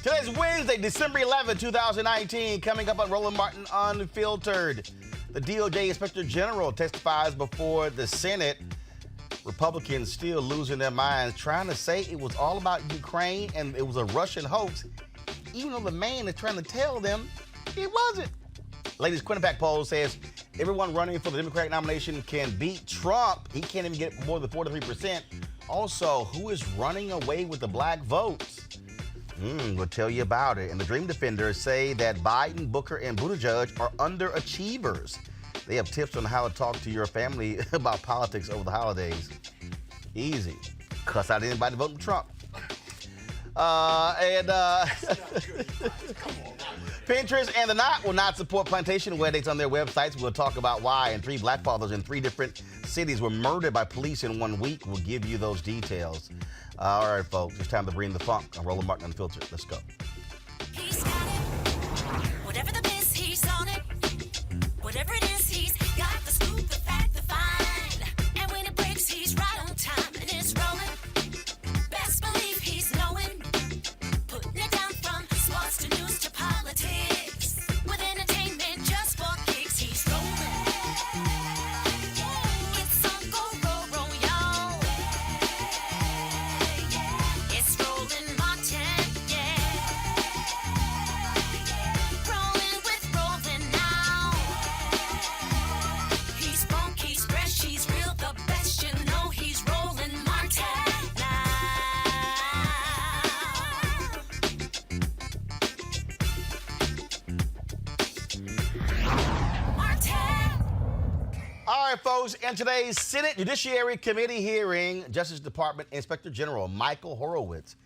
Today's Wednesday, December 11, 2019. Coming up on Roland Martin Unfiltered. The DOJ Inspector General testifies before the Senate. Republicans still losing their minds, trying to say it was all about Ukraine and it was a Russian hoax, even though the man is trying to tell them it wasn't. Latest Quinnipiac poll says everyone running for the Democratic nomination can beat Trump. He can't even get more than 43%. Also, who is running away with the black votes? We'll tell you about it. And the Dream Defenders say that Biden, Booker, and Buttigieg are underachievers. They have tips on how to talk to your family about politics over the holidays. Easy. Cuss out anybody voting Trump. Pinterest and The Knot will not support Plantation weddings on their websites. We'll talk about why. And 3 black fathers in 3 different cities were murdered by police in 1 week. We'll give you those details. All right, folks, it's time to bring the funk. I'm Roland Martin Unfiltered. Let's go. He's got it. Whatever the biz, he's on it. Whatever it is, he's got the scoop, the fact, the find. And when it breaks, he's right on time and it's rolling. Best believe he's knowing. Putting it down from sports to news to politics. With entertainment just for kicks, he's rolling. It's on go, roll, y'all. It's Roland Martin, yeah. Rolling with Roland now. He's funky, he's fresh, he's real, the best, you know he's Roland Martin now. Martin. All right, folks, in today's Senate Judiciary Committee hearing, Justice Department Inspector General Michael Horowitz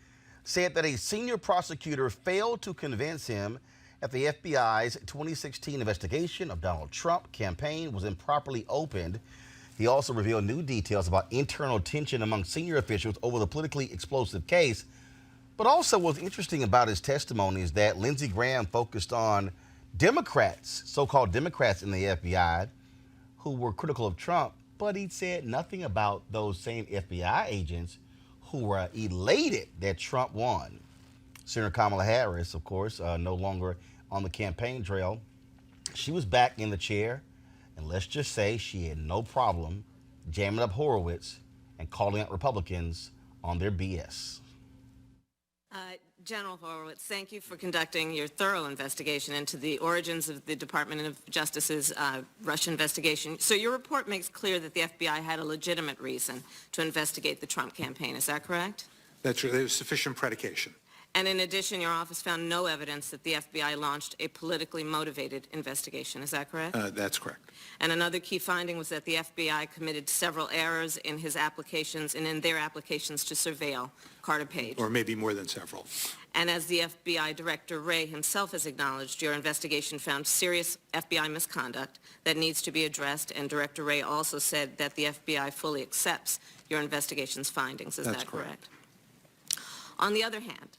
said that a senior prosecutor failed to convince him that the FBI's 2016 investigation of Donald Trump campaign was improperly opened. He also revealed new details about internal tension among senior officials over the politically explosive case. But also what's interesting about his testimony is that Lindsey Graham focused on Democrats, so-called Democrats in the FBI, who were critical of Trump, but he said nothing about those same FBI agents who were elated that Trump won. Senator Kamala Harris, of course, no longer on the campaign trail. She was back in the chair, and let's just say she had no problem jamming up Horowitz and calling out Republicans on their BS. General Horowitz, thank you for conducting your thorough investigation into the origins of the Department of Justice's Russia investigation. So your report makes clear that the FBI had a legitimate reason to investigate the Trump campaign. Is that correct? That's true. There was sufficient predication. And in addition, your office found no evidence that the FBI launched a politically motivated investigation. Is that correct? That's correct. And another key finding was that the FBI committed several errors in his applications and in their applications to surveil Carter Page. Or maybe more than several. And as the FBI Director Wray himself has acknowledged, your investigation found serious FBI misconduct that needs to be addressed, and Director Wray also said that the FBI fully accepts your investigation's findings. Is That's that correct? On the other hand,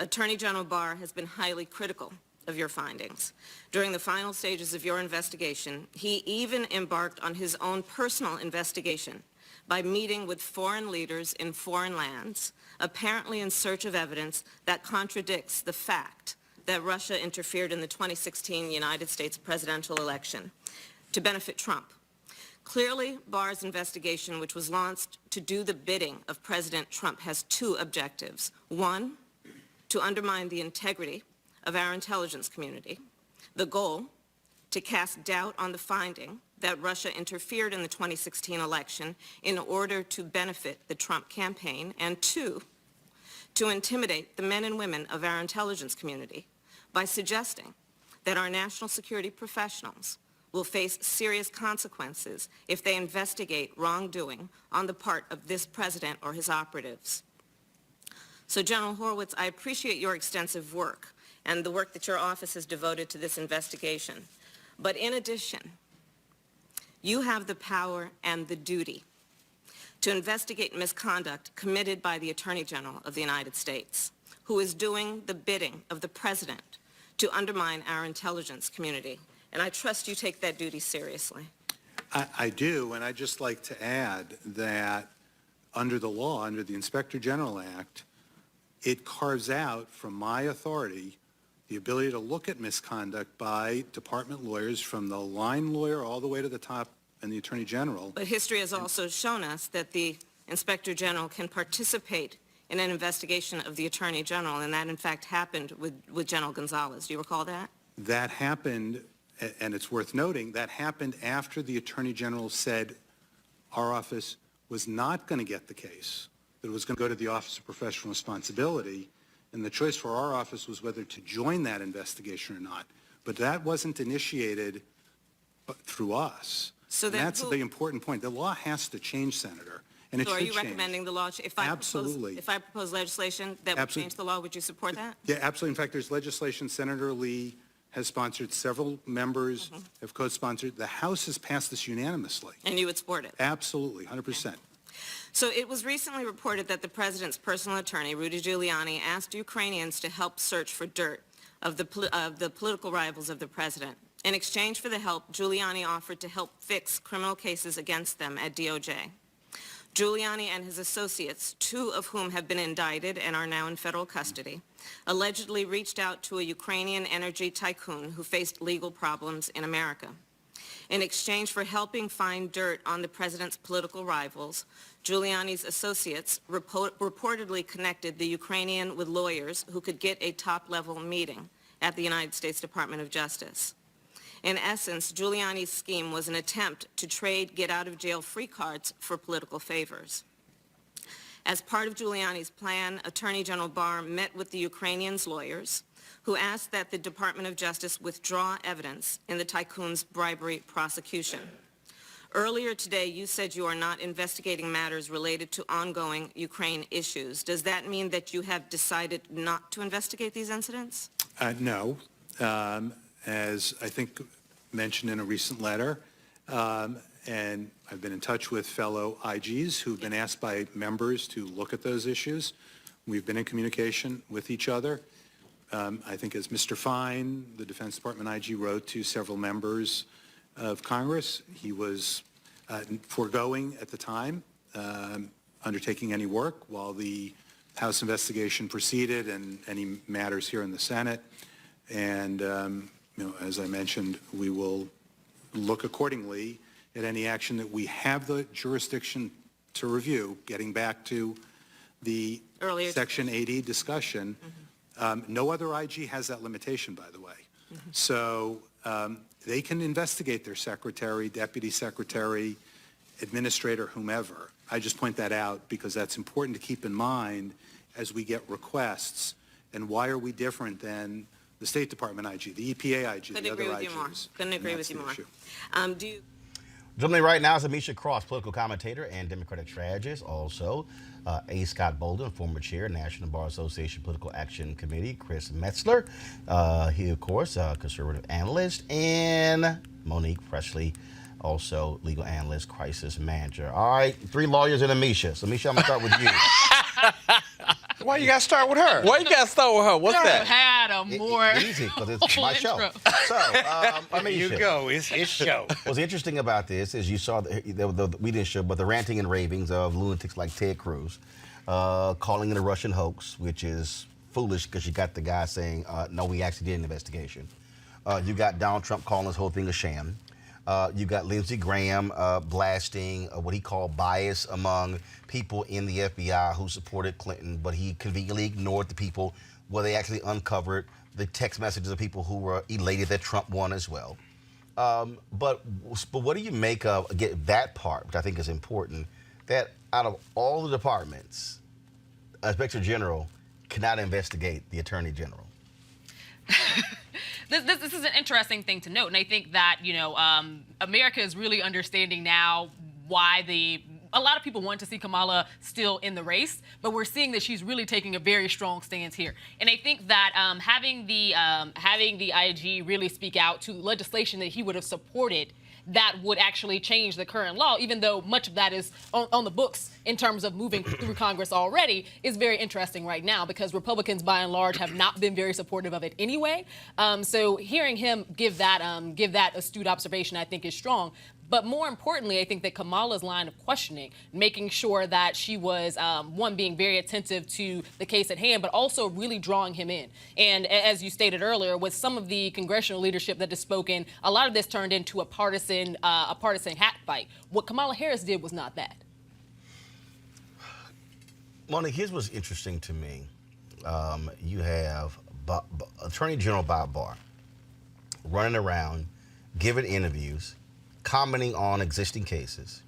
Attorney General Barr has been highly critical of your findings. During the final stages of your investigation, he even embarked on his own personal investigation by meeting with foreign leaders in foreign lands, apparently in search of evidence that contradicts the fact that Russia interfered in the 2016 United States presidential election to benefit Trump. Clearly, Barr's investigation, which was launched to do the bidding of President Trump, has 2 objectives. 1, to undermine the integrity of our intelligence community. The goal, to cast doubt on the finding that Russia interfered in the 2016 election in order to benefit the Trump campaign. And 2, to intimidate the men and women of our intelligence community by suggesting that our national security professionals will face serious consequences if they investigate wrongdoing on the part of this president or his operatives. So, General Horowitz, I appreciate your extensive work and the work that your office has devoted to this investigation. But in addition, you have the power and the duty to investigate misconduct committed by the Attorney General of the United States, who is doing the bidding of the President to undermine our intelligence community. And I trust you take that duty seriously. I do, and I'd just like to add that under the law, under the Inspector General Act, it carves out from my authority the ability to look at misconduct by department lawyers from the line lawyer all the way to the top and the Attorney General. But history has also shown us that the Inspector General can participate in an investigation of the Attorney General, and that in fact happened with General Gonzalez. Do you recall that? That happened, and it's worth noting, that happened after the Attorney General said our office was not going to get the case, that it was going to go to the Office of Professional Responsibility, and the choice for our office was whether to join that investigation or not. But that wasn't initiated through us. So And then that's the important point. The law has to change, Senator, and it So should are you change. recommending the law? If I Absolutely. Propose, if I propose legislation that would Absolutely. change the law, would you support that? Yeah, absolutely. In fact, there's legislation Senator Lee has sponsored, several members have co-sponsored. The House has passed this unanimously. And you would support it? Absolutely, 100%. So it was recently reported that the president's personal attorney, Rudy Giuliani, asked Ukrainians to help search for dirt of the political rivals of the president. In exchange for the help, Giuliani offered to help fix criminal cases against them at DOJ. Giuliani and his associates, two of whom have been indicted and are now in federal custody, allegedly reached out to a Ukrainian energy tycoon who faced legal problems in America. In exchange for helping find dirt on the president's political rivals, Giuliani's associates reportedly connected the Ukrainian with lawyers who could get a top-level meeting at the United States Department of Justice. In essence, Giuliani's scheme was an attempt to trade get-out-of-jail-free cards for political favors. As part of Giuliani's plan, Attorney General Barr met with the Ukrainians' lawyers, who asked that the Department of Justice withdraw evidence in the tycoon's bribery prosecution. Earlier today, you said you are not investigating matters related to ongoing Ukraine issues. Does that mean that you have decided not to investigate these incidents? No. As I think mentioned in a recent letter, and I've been in touch with fellow IGs who've been asked by members to look at those issues. We've been in communication with each other. I think as Mr. Fine, the Defense Department IG, wrote to several members of Congress, he was foregoing at the time undertaking any work while the House investigation proceeded and any matters here in the Senate. And, as I mentioned, we will look accordingly at any action that we have the jurisdiction to review, getting back to the Section 80 discussion. No other IG has that limitation, by the way. So they can investigate their secretary, deputy secretary, administrator, whomever. I just point that out because that's important to keep in mind as we get requests. And why are we different than the State Department IG, the EPA IG, the other IGs? Couldn't agree with you more. Do you... Joining me right now is Amisha Cross, political commentator and Democratic strategist. Also, A. Scott Bolden, former chair, National Bar Association Political Action Committee. Chris Metzler, he, of course, conservative analyst. And Monique Presley, also legal analyst, crisis manager. All right, three lawyers and Amisha. So, Amisha, I'm going to start with you. Why you got to start with her? Why you got to start with her? What's that? Had a more Easy, because it's my show. intro. So, There you Amisha. go. It's his show. What's interesting about this is you saw, we didn't show, but the ranting and ravings of lunatics like Ted Cruz, calling it a Russian hoax, which is foolish because you got the guy saying, no, we actually did an investigation. You got Donald Trump calling this whole thing a sham. You got Lindsey Graham blasting what he called bias among people in the FBI who supported Clinton, but he conveniently ignored the people where they actually uncovered the text messages of people who were elated that Trump won as well. But what do you make of that part, which I think is important, that out of all the departments, Inspector General cannot investigate the Attorney General? This is an interesting thing to note, and I think that America is really understanding now why a lot of people want to see Kamala still in the race, but we're seeing that she's really taking a very strong stance here. And I think that having the IG really speak out to legislation that he would have supported that would actually change the current law, even though much of that is on the books in terms of moving through Congress already, is very interesting right now because Republicans, by and large, have not been very supportive of it anyway. So hearing him give that astute observation, I think, is strong. But more importantly, I think that Kamala's line of questioning, making sure that she was, one, being very attentive to the case at hand, but also really drawing him in. And as you stated earlier, with some of the congressional leadership that has spoken, a lot of this turned into a partisan hat fight. What Kamala Harris did was not that. Monique, here's what's interesting to me. You have Attorney General Bob Barr running around, giving interviews, commenting on existing cases,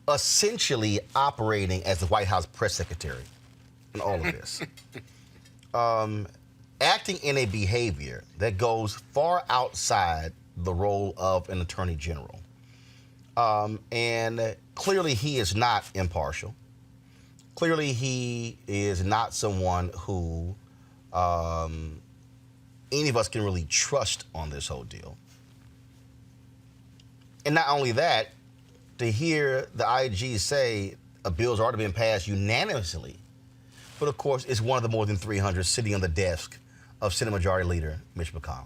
essentially operating as the White House press secretary in all of this. Acting in a behavior that goes far outside the role of an attorney general. And clearly he is not impartial. Clearly he is not someone who any of us can really trust on this whole deal. And not only that, to hear the IG say a bill's already been passed unanimously, but of course it's one of the more than 300 sitting on the desk of Senate Majority Leader Mitch McConnell.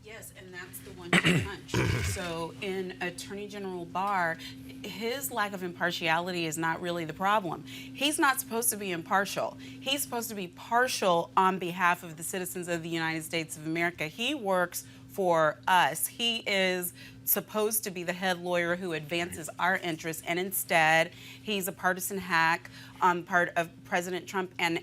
Yes, and that's the one-two punch. So in Attorney General Barr, his lack of impartiality is not really the problem. He's not supposed to be impartial. He's supposed to be partial on behalf of the citizens of the United States of America. He works for us. He is supposed to be the head lawyer who advances our interests, and instead he's a partisan hack on part of President Trump. And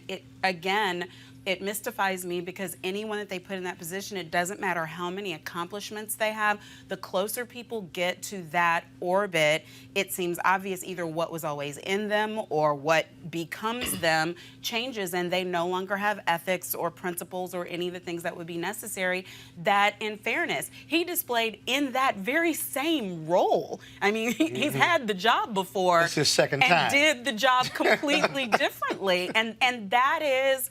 it mystifies me because anyone that they put in that position, it doesn't matter how many accomplishments they have, the closer people get to that orbit, it seems obvious either what was always in them or what becomes them changes, and they no longer have ethics or principles or any of the things that would be necessary. That, in fairness, he displayed in that very same role. I mean, he's had the job before. It's his second time. And did the job completely differently. And that is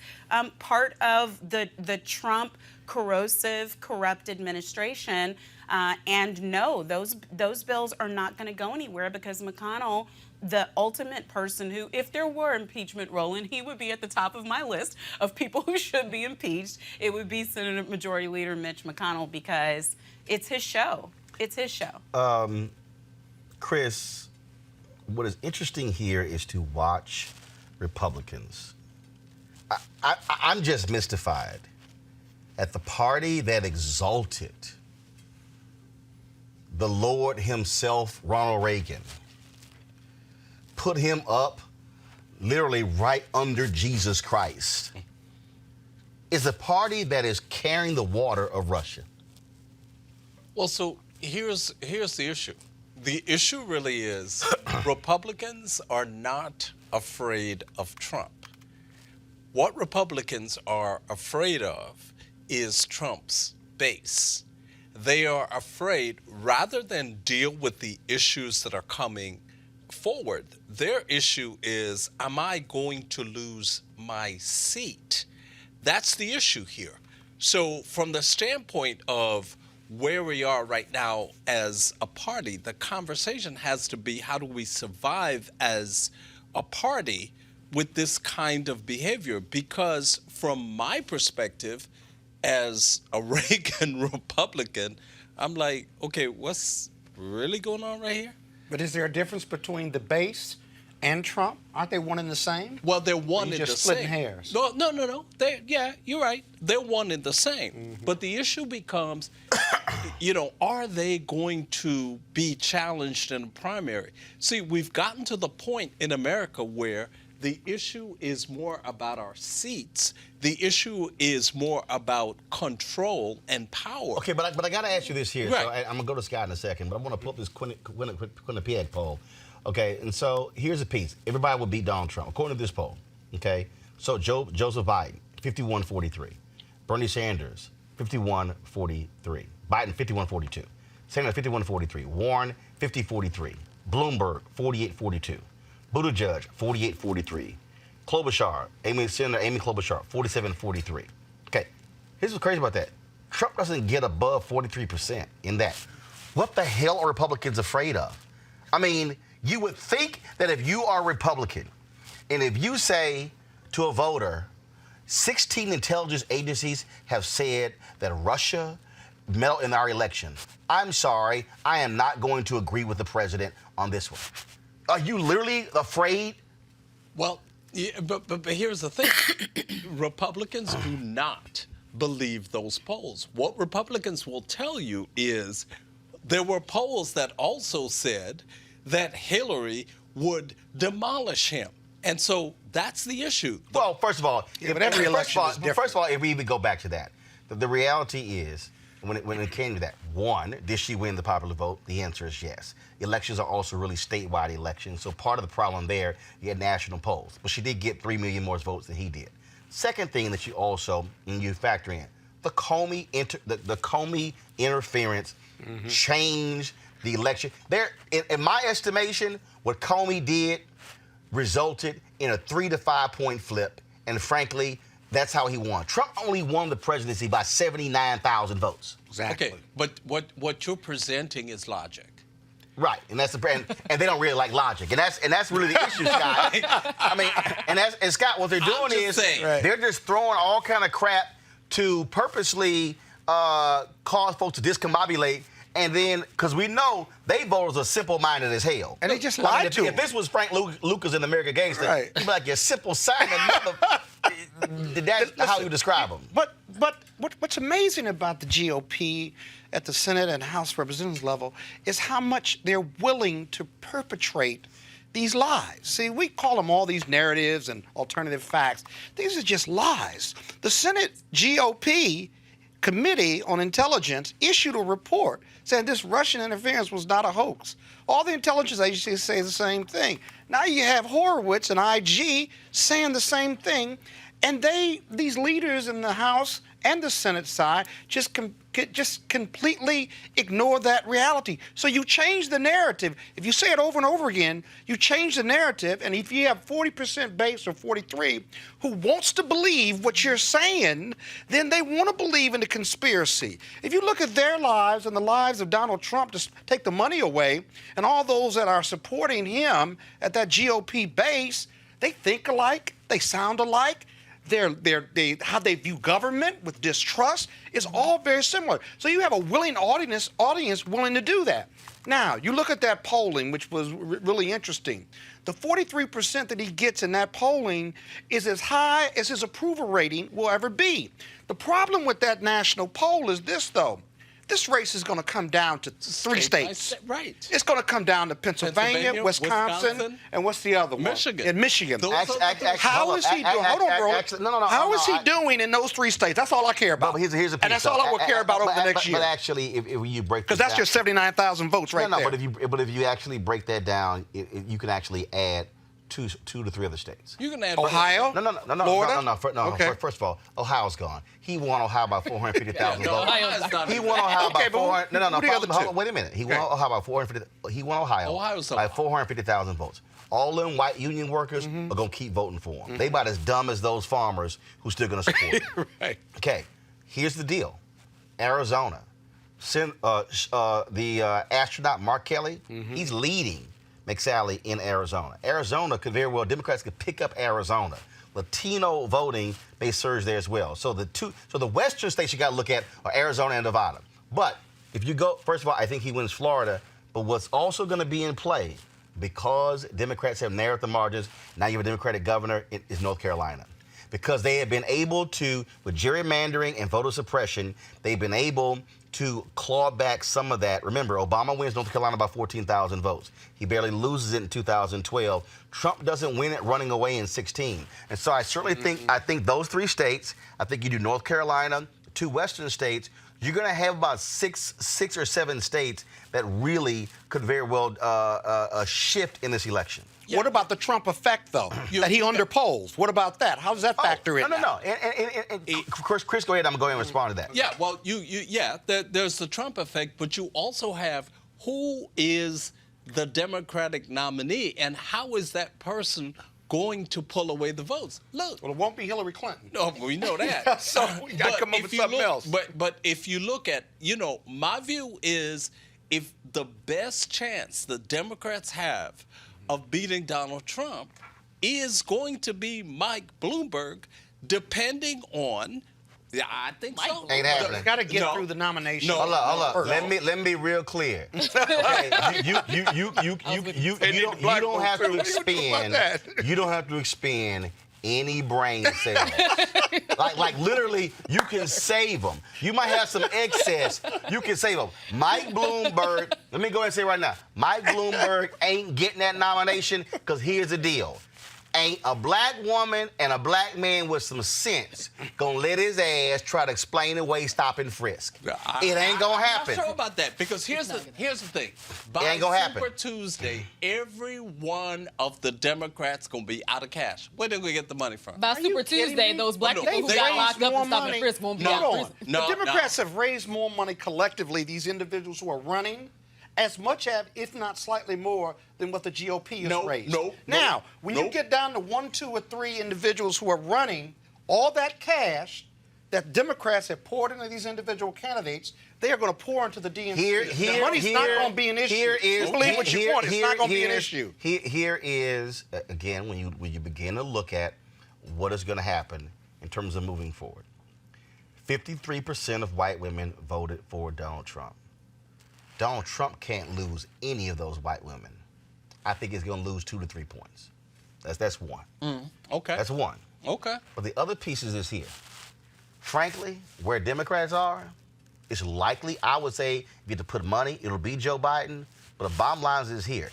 part of the Trump corrosive, corrupt administration. And no, those bills are not going to go anywhere because McConnell, the ultimate person who, if there were impeachment, Roland, he would be at the top of my list of people who should be impeached. It would be Senate Majority Leader Mitch McConnell because it's his show. It's his show. Chris, what is interesting here is to watch Republicans. I'm just mystified at the party that exalted the Lord himself, Ronald Reagan, put him up literally right under Jesus Christ, is a party that is carrying the water of Russia. Well, so here's the issue. The issue really is Republicans are not afraid of Trump. What Republicans are afraid of is Trump's base. They are afraid, rather than deal with the issues that are coming forward, their issue is, am I going to lose my seat? That's the issue here. So from the standpoint of where we are right now as a party, the conversation has to be, how do we survive as a party with this kind of behavior? Because from my perspective, as a Reagan Republican, I'm like, okay, what's really going on right here? But is there a difference between the base and Trump? Aren't they one and the same? Well, they're one and and the just same. splitting hairs. No. Yeah, you're right. They're one and the same. Mm-hmm. But the issue becomes, are they going to be challenged in a primary? See, we've gotten to the point in America where the issue is more about our seats. The issue is more about control and power. Okay, but I got to ask you this here. Right. So I'm going to go to Scott in a second, but I want to pull up this Quinnipiac poll. Okay, and so here's a piece. Everybody would beat Donald Trump, according to this poll. Okay, so Joseph Biden, 51-43. Bernie Sanders, 51-43. Biden, 51-42. Sanders, 51-43. Warren, 50-43. Bloomberg, 48-42. Buttigieg, 48-43. Klobuchar, Senator Amy Klobuchar, 47-43. Okay, here's what's crazy about that. Trump doesn't get above 43% in that. What the hell are Republicans afraid of? I mean, you would think that if you are Republican, and if you say to a voter, 16 intelligence agencies have said that Russia meddle in our election. I'm sorry, I am not going to agree with the president on this one. Are you literally afraid? Well, yeah, but here's the thing. Republicans do not believe those polls. What Republicans will tell you is there were polls that also said that Hillary would demolish him. And so that's the issue. Well, first of all, but every election is different. First of all, if we even go back to that, the reality is, when it came to that, one, did she win the popular vote? The answer is yes. Elections are also really statewide elections, so part of the problem there, you had national polls. But she did get 3 million more votes than he did. Second thing that you factor in, the Comey interference changed the election. In my estimation, what Comey did resulted in a 3 to 5 point flip, and frankly, that's how he won. Trump only won the presidency by 79,000 votes. Exactly. Okay, but what you're presenting is logic. Right, and that's and they don't really like logic, and that's really the issue, Scott. I mean, and Scott, what they're doing is they're just throwing all kind of crap to purposely cause folks to discombobulate, and then because we know they voters are simple-minded as hell, and they just lied to him. If this was Frank Lucas in American Gangster, he'd be like, "You simple Simon mother." That's how you describe him. But what's amazing about the GOP at the Senate and House Representatives level is how much they're willing to perpetrate these lies. See, we call them all these narratives and alternative facts. These are just lies. The Senate GOP Committee on Intelligence issued a report saying this Russian interference was not a hoax. All the intelligence agencies say the same thing. Now you have Horowitz and IG saying the same thing, and these leaders in the House and the Senate side just completely ignore that reality. So you change the narrative. If you say it over and over again, you change the narrative, and if you have 40% base or 43 who wants to believe what you're saying, then they want to believe in the conspiracy. If you look at their lives and the lives of Donald Trump to take the money away, and all those that are supporting him at that GOP base, they think alike, they sound alike. How they view government with distrust is all very similar. So you have a willing audience willing to do that. Now, you look at that polling, which was really interesting. The 43% that he gets in that polling is as high as his approval rating will ever be. The problem with that national poll is this, though. This race is going to come down to 3 states. Right. It's going to come down to Pennsylvania, Wisconsin, and what's the other one? Michigan. And Michigan. How is he doing? Hold on, bro. How is he doing in those 3 states? That's all I care about. But here's a piece. And that's all I will care about over the next year. But actually, if you break because that's just 79,000 votes right there. But if you actually break that down, you can actually add 2 to 3 other states. You can add Ohio? No. Florida? No. Okay. First of all, Ohio's gone. He won Ohio by 450,000 votes. He won Ohio by Okay, but 400. No. who the other two? Wait a minute. He won Ohio by 450. He won Ohio by 450,000 votes. All them white union workers are gonna keep voting for him. They about as dumb as those farmers who's still gonna support him. Right. Okay. Here's the deal. Arizona. The astronaut Mark Kelly. He's leading McSally in Arizona. Democrats could pick up Arizona. Latino voting may surge there as well. So the western states you got to look at are Arizona and Nevada. But if you go, first of all, I think he wins Florida. But what's also going to be in play, because Democrats have narrowed the margins, now you have a Democratic governor, is North Carolina. Because they have been able to, with gerrymandering and voter suppression, they've been able to claw back some of that. Remember, Obama wins North Carolina by 14,000 votes. He barely loses it in 2012. Trump doesn't win it running away in 16. And so I certainly think those 3 states, I think you do North Carolina, 2 western states, you're going to have about six or seven states that really could very well shift in this election. Yeah. What about the Trump effect, though, that he underpolls? What about that? How does that factor in? No. And Chris, go ahead. I'm going to respond to that. Yeah, well, there's the Trump effect, but you also have who is the Democratic nominee and how is that person going to pull away the votes? Look. Well, it won't be Hillary Clinton. No, we know that. So we got to come up with something else. But if you look at, my view is if the best chance the Democrats have of beating Donald Trump is going to be Mike Bloomberg, depending on Yeah, I think so. Ain't happening. Got to get No. through the nomination. No. Hold up. first. Let me be real clear. Okay, you don't have to expend any brain cells. like literally, you can save them. You might have some excess. You can save them. Mike Bloomberg. Let me go ahead and say right now, Mike Bloomberg ain't getting that nomination because here's the deal. Ain't a black woman and a black man with some sense gonna let his ass try to explain away stop and frisk. It ain't gonna happen. I'm not sure about that because here's the thing. By ain't gonna happen. Super Tuesday, every one of the Democrats gonna be out of cash. Where they gonna get the money from? By Super kidding Tuesday, me? those black No, people who they got raised locked up more and stop and money. frisk won't be No, out of Hold prison. on. No, The Democrats have raised more money collectively, these individuals who are running, as much as, if not slightly more, than what the GOP has raised. Now, when you get down to 1, 2, or 3 individuals who are running, all that cash that Democrats have poured into these individual candidates, they are going to pour into the DNC. The money's not going to be an issue. You believe what you want, it's not going to be an issue. Here is, again, when you begin to look at what is going to happen in terms of moving forward. 53% of white women voted for Donald Trump. Donald Trump can't lose any of those white women. I think he's going to lose 2 to 3 points. That's one. Okay. That's one. Okay. But the other pieces is here. Frankly, where Democrats are, it's likely, I would say, if you had to put money, it'll be Joe Biden. But the bottom line is here.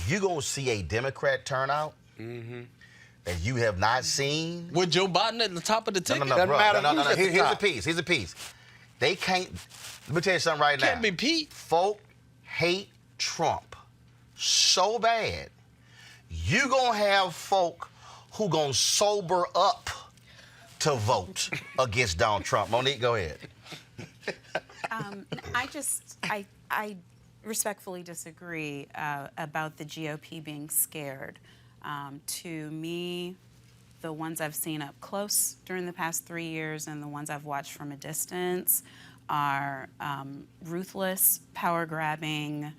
You're going to see a Democrat turnout that you have not seen. With Joe Biden at the top of the ticket? No. Here's the piece. Here's the piece. They can't. Let me tell you something right now. Can't be Pete. Folk hate Trump so bad. You gonna have folk who gonna sober up to vote against Donald Trump. Monique, go ahead. I respectfully disagree about the GOP being scared. To me, the ones I've seen up close during the past 3 years and the ones I've watched from a distance are ruthless, power-grabbing,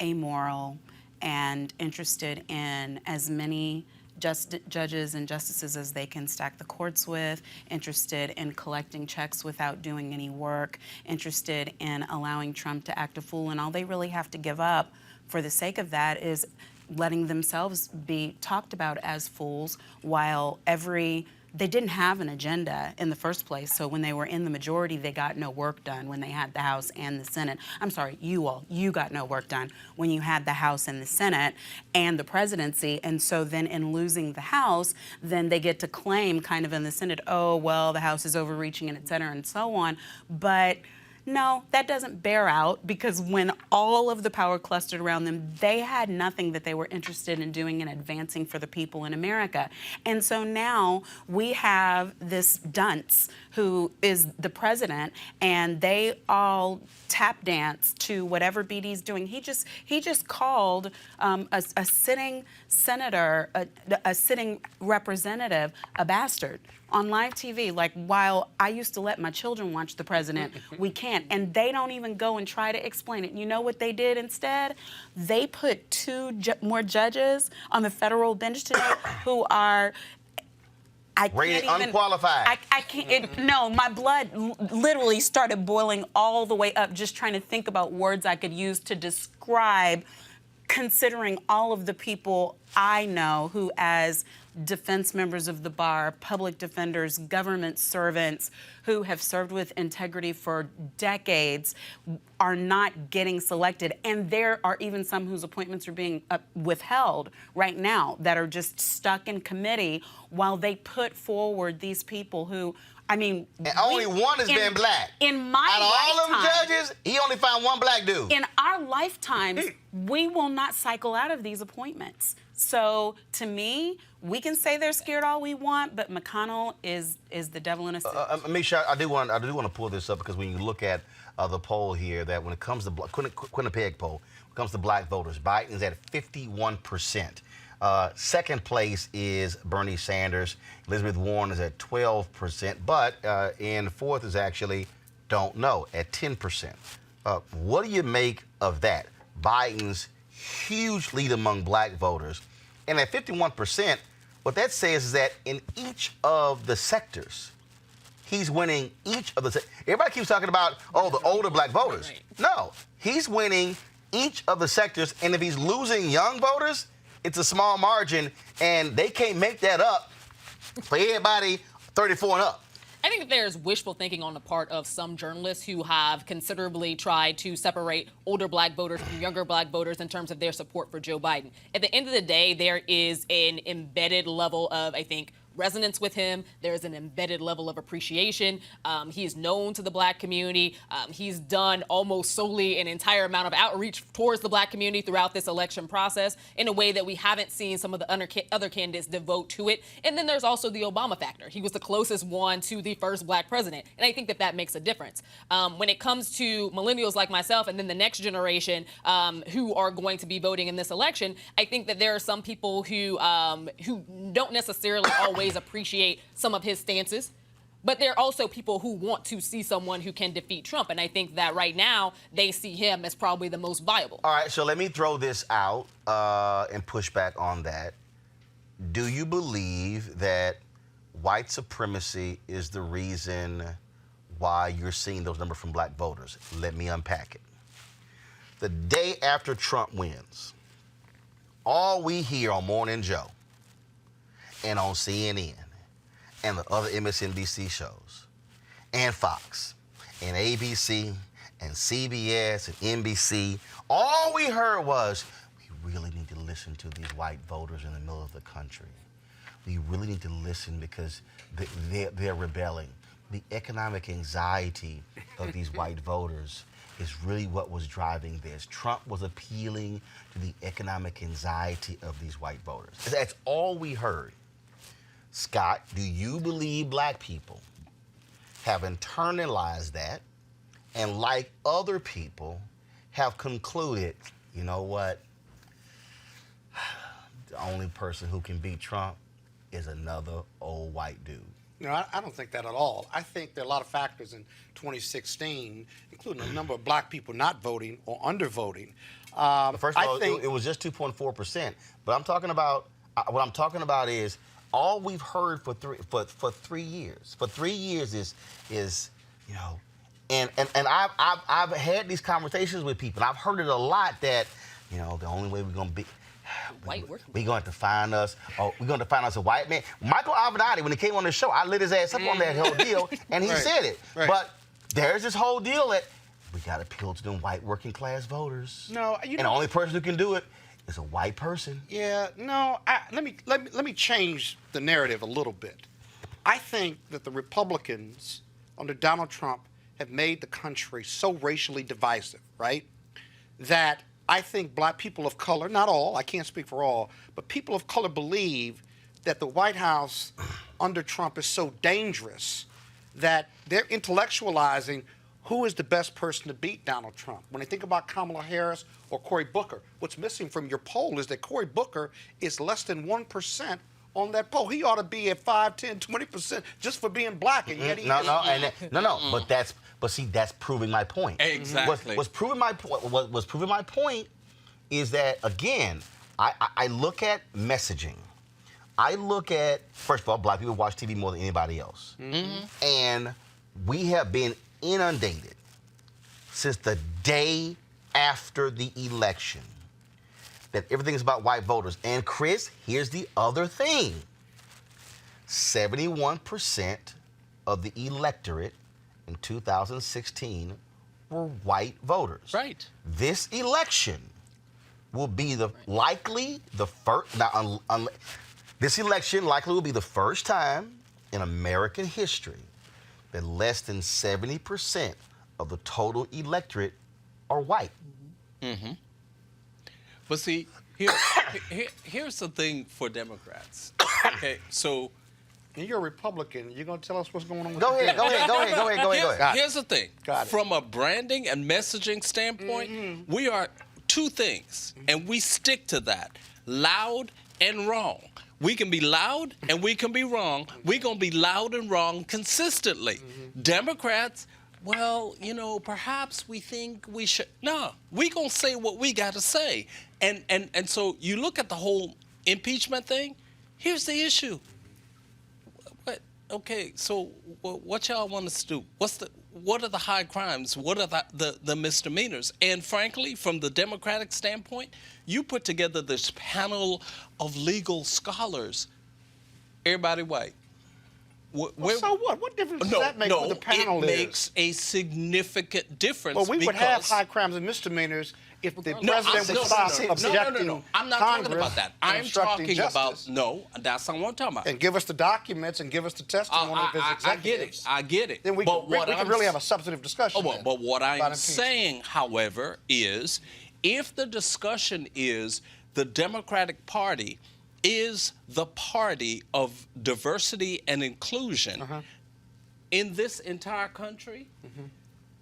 amoral, and interested in as many judges and justices as they can stack the courts with, interested in collecting checks without doing any work, interested in allowing Trump to act a fool, and all they really have to give up for the sake of that is letting themselves be talked about as fools while they didn't have an agenda in the first place. So when they were in the majority, they got no work done when they had the House and the Senate. I'm sorry, you got no work done when you had the House and the Senate and the presidency. And so then in losing the House, then they get to claim kind of in the Senate, oh, well, the House is overreaching and et cetera and so on. But no, that doesn't bear out because when all of the power clustered around them, they had nothing that they were interested in doing and advancing for the people in America. And so now we have this dunce who is the president, and they all tap dance to whatever BD's doing. He just called a sitting senator, a sitting representative, a bastard on live TV. Like, while I used to let my children watch the president, we can't. And they don't even go and try to explain it. You know what they did instead? They put 2 more judges on the federal bench today who are rated unqualified. I can't. No, my blood literally started boiling all the way up just trying to think about words I could use to describe, considering all of the people I know who, as defense members of the bar, public defenders, government servants who have served with integrity for decades, are not getting selected. And there are even some whose appointments are being withheld right now that are just stuck in committee while they put forward these people who, I mean... And only one has been black. In my Out of all lifetime, them judges, he only found one black dude. in our lifetimes, we will not cycle out of these appointments. So, to me, we can say they're scared all we want, but McConnell is the devil in a suit. Misha, I do want to pull this up because when you look at the poll here, that when it comes to Quinnipiac poll, when it comes to black voters, Biden's at 51%. Second place is Bernie Sanders. Elizabeth Warren is at 12%, but in fourth is actually don't know at 10%. What do you make of that? Biden's huge lead among black voters. And at 51%, what that says is that in each of the sectors, he's winning each of the. Everybody keeps talking about, the older black voters. Right. No, he's winning each of the sectors, and if he's losing young voters, it's a small margin, and they can't make that up for everybody 34 and up. I think that there's wishful thinking on the part of some journalists who have considerably tried to separate older black voters from younger black voters in terms of their support for Joe Biden. At the end of the day, there is an embedded level of, I think, resonance with him. There's an embedded level of appreciation. He is known to the black community. He's done almost solely an entire amount of outreach towards the black community throughout this election process in a way that we haven't seen some of the other candidates devote to it. And then there's also the Obama factor. He was the closest one to the first black president. And I think that that makes a difference. When it comes to millennials like myself and then the next generation who are going to be voting in this election, I think that there are some people who don't necessarily always appreciate some of his stances, but there are also people who want to see someone who can defeat Trump, and I think that right now they see him as probably the most viable. All right, so let me throw this out and push back on that. Do you believe that white supremacy is the reason why you're seeing those numbers from black voters? Let me unpack it. The day after Trump wins, all we hear on Morning Joe and on CNN and the other MSNBC shows and Fox and ABC and CBS and NBC, all we heard was, we really need to listen to these white voters in the middle of the country. We really need to listen because they're rebelling. The economic anxiety of these white voters is really what was driving this. Trump was appealing to the economic anxiety of these white voters. That's all we heard. Scott, do you believe black people have internalized that and, like other people, have concluded, you know what, the only person who can beat Trump is another old white dude? No, I don't think that at all. I think there are a lot of factors in 2016, including a number of black people not voting or undervoting. First of all, it was just 2.4%. But I'm talking about, what I'm talking about is all we've heard for 3 years. For 3 years is you know, and I've had these conversations with people. And I've heard it a lot that, you know, the only way we're gonna be. We're going to find us. We're going to find us a white man. Michael Avenatti, when he came on the show, I lit his ass up on that whole deal, and he said it. Right. But there's this whole deal that we got to appeal to them white working class voters. No, and the only person who can do it is a white person. Yeah, no. Let me change the narrative a little bit. I think that the Republicans under Donald Trump have made the country so racially divisive, right? That I think black people of color, not all, I can't speak for all, but people of color believe that the White House under Trump is so dangerous that they're intellectualizing who is the best person to beat Donald Trump. When they think about Kamala Harris or Cory Booker, what's missing from your poll is that Cory Booker is less than 1% on that poll. He ought to be at 5, 10, 20% just for being black, and yet he is. But see, that's proving my point. Exactly. What's proving my point is that, again, I look at messaging. I look at, first of all, black people watch TV more than anybody else. Mm-hmm. And we have been inundated since the day after the election that everything is about white voters. And Chris, here's the other thing. 71% of the electorate in 2016 were white voters. Right. This election will be likely the first. This election likely will be the first time in American history that less than 70% of the total electorate are white. Mm-hmm. But see, here's the thing for Democrats. Okay, so. And you're a Republican. You're going to tell us what's going on with Go ahead. Here's the thing. Got it. From a branding and messaging standpoint, we are two things, and we stick to that. Loud and wrong. We can be loud and we can be wrong. We're going to be loud and wrong consistently. Democrats, well, you know, perhaps we think we should. No, we're going to say what we got to say. And so you look at the whole impeachment thing, here's the issue. Okay, so what y'all want us to do? What are the high crimes? What are the misdemeanors? And frankly, from the Democratic standpoint, you put together this panel of legal scholars, everybody white. So what? What difference does that make what the panel it is? makes a significant difference. Well, we would have because- high crimes and misdemeanors if the No, president would stop subjecting no. I'm not Congress talking about that. and I'm obstructing talking justice. about, no, that's not what I'm talking about. And give us the documents and give us the testimony of his executives. I get it. Then we But can what I'm really have a substantive discussion. Oh, then but what about I'm impeachment. saying, however, is if the discussion is the Democratic Party is the party of diversity and inclusion in this entire country,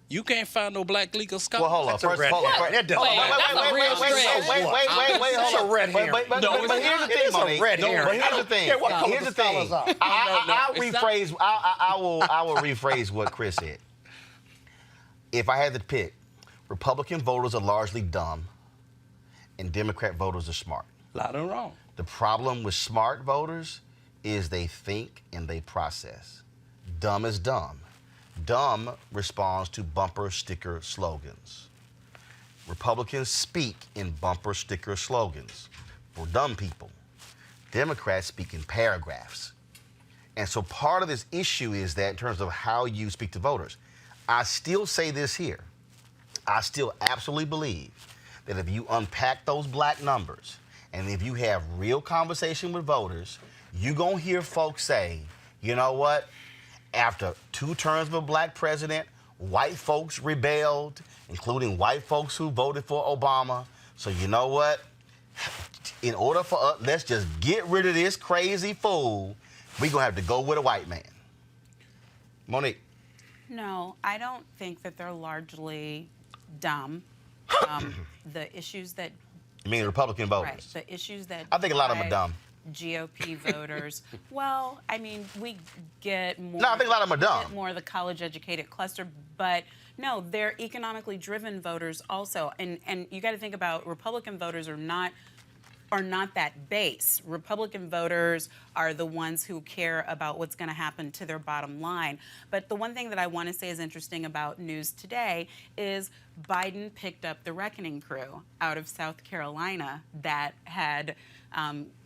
you can't find no black legal scholars. Well, hold on. That's a First, red hold on. herring. That doesn't- Wait, That's hold a on. red herring. But here's the It thing, is a Monique. red No, herring. but I here's the don't thing. care what color Here's the the thing. scholars are. I'll it's not- rephrase. I will rephrase what Chris said. If I had to pick, Republican voters are largely dumb, and Democrat voters are smart. Loud and wrong. The problem with smart voters is they think and they process. Dumb is dumb. Dumb responds to bumper sticker slogans. Republicans speak in bumper sticker slogans for dumb people. Democrats speak in paragraphs. And so part of this issue is that in terms of how you speak to voters, I still say this here. I still absolutely believe that if you unpack those black numbers and if you have real conversation with voters, you're going to hear folks say, you know what? After 2 terms of a black president, white folks rebelled, including white folks who voted for Obama. So you know what? In order for us, let's just get rid of this crazy fool. We're going to have to go with a white man. Monique. No, I don't think that they're largely dumb. The issues that You mean Republican voters? right, the issues that I think a lot of them are drive dumb. GOP voters. Well, I mean, we get more. No, I think a lot of them are dumb. Get more of the college-educated cluster, but no, they're economically driven voters also. And you got to think about Republican voters are not that base. Republican voters are the ones who care about what's going to happen to their bottom line. But the one thing that I want to say is interesting about news today is Biden picked up the reckoning crew out of South Carolina that had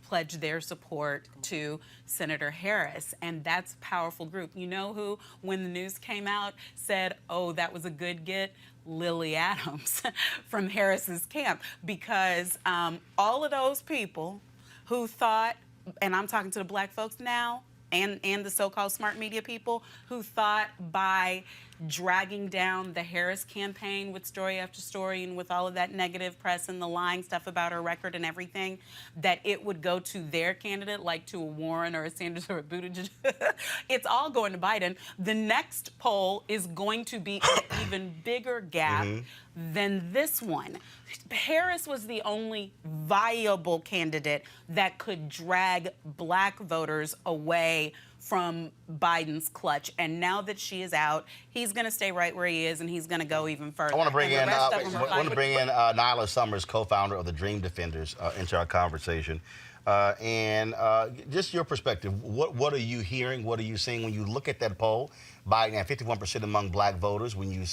pledged their support to Senator Harris, and that's a powerful group. You know who, when the news came out, said, oh, that was a good get? Lily Adams from Harris's camp, because all of those people who thought, and I'm talking to the black folks now, and the so-called smart media people who thought by dragging down the Harris campaign with story after story and with all of that negative press and the lying stuff about her record and everything, that it would go to their candidate, like to a Warren or a Sanders or a Buttigieg. It's all going to Biden. The next poll is going to be an even bigger gap than this one. Harris was the only viable candidate that could drag black voters away from Biden's clutch. And now that she is out, he's going to stay right where he is, and he's going to go even further. I want to bring And in the rest of them are Nyla Summers, co-founder of the Dream Defenders, into our conversation. And just your perspective, what are you hearing? What are you seeing when you look at that poll? Biden at 51% among black voters. When you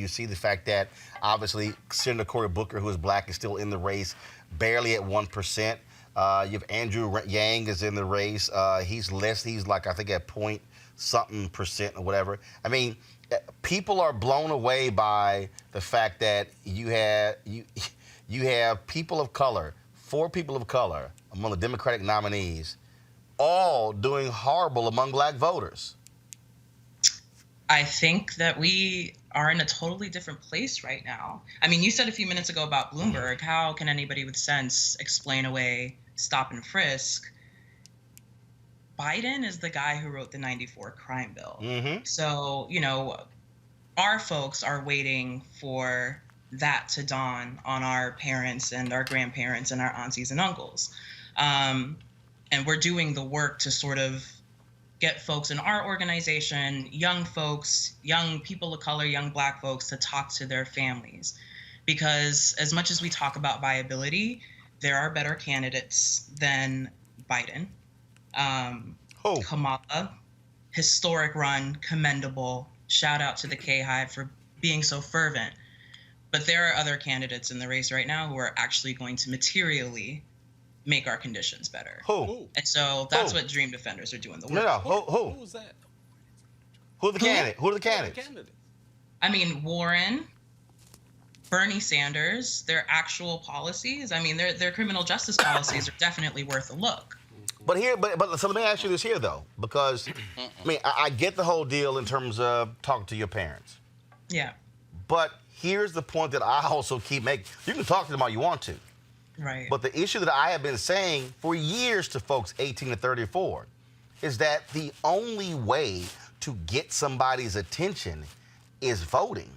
see the fact that obviously Senator Cory Booker, who is black, is still in the race, barely at 1%. You have Andrew Yang is in the race. He's less. He's like, I think, at point something percent or whatever. I mean, people are blown away by the fact that you have people of color, 4 people of color among the Democratic nominees, all doing horrible among black voters. I think that we are in a totally different place right now. I mean, you said a few minutes ago about Bloomberg. How can anybody with sense explain away stop and frisk? Biden is the guy who wrote the 94 crime bill. So, you know, our folks are waiting for that to dawn on our parents and our grandparents and our aunties and uncles. And we're doing the work to sort of get folks in our organization, young folks, young people of color, young black folks, to talk to their families. Because as much as we talk about viability, there are better candidates than Biden. Kamala historic run, commendable. Shout out to the K-Hive for being so fervent. But there are other candidates in the race right now who are actually going to materially make our conditions better. Who? And so that's what Dream Defenders are doing the work. No. Who? Who's that? Who's the candidate? Who are the candidates? I mean, Warren, Bernie Sanders, their actual policies. I mean, their criminal justice policies are definitely worth a look. But so let me ask you this here though, because I mean I get the whole deal in terms of talking to your parents. Yeah. But here's the point that I also keep making. You can talk to them all you want to. Right. But the issue that I have been saying for years to folks 18 to 34 is that the only way to get somebody's attention is voting.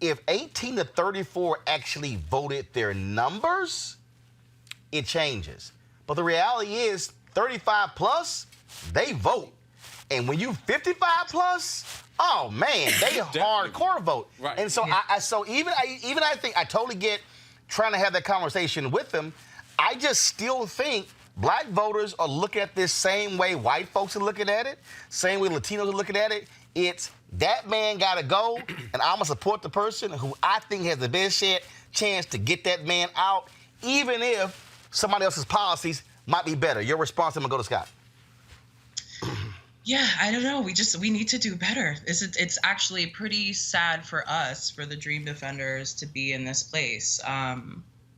If 18 to 34 actually voted their numbers, it changes. But the reality is 35 plus, they vote. And when you 55 plus, oh man, they hardcore vote. Right. And so I think I totally get trying to have that conversation with them. I just still think black voters are looking at this same way white folks are looking at it, same way Latinos are looking at it. It's that man got to go, and I'm going to support the person who I think has the best chance to get that man out, even if somebody else's policies might be better. Your response, I'm going to go to Scott. Yeah, I don't know. We need to do better. It's actually pretty sad for us, for the Dream Defenders, to be in this place.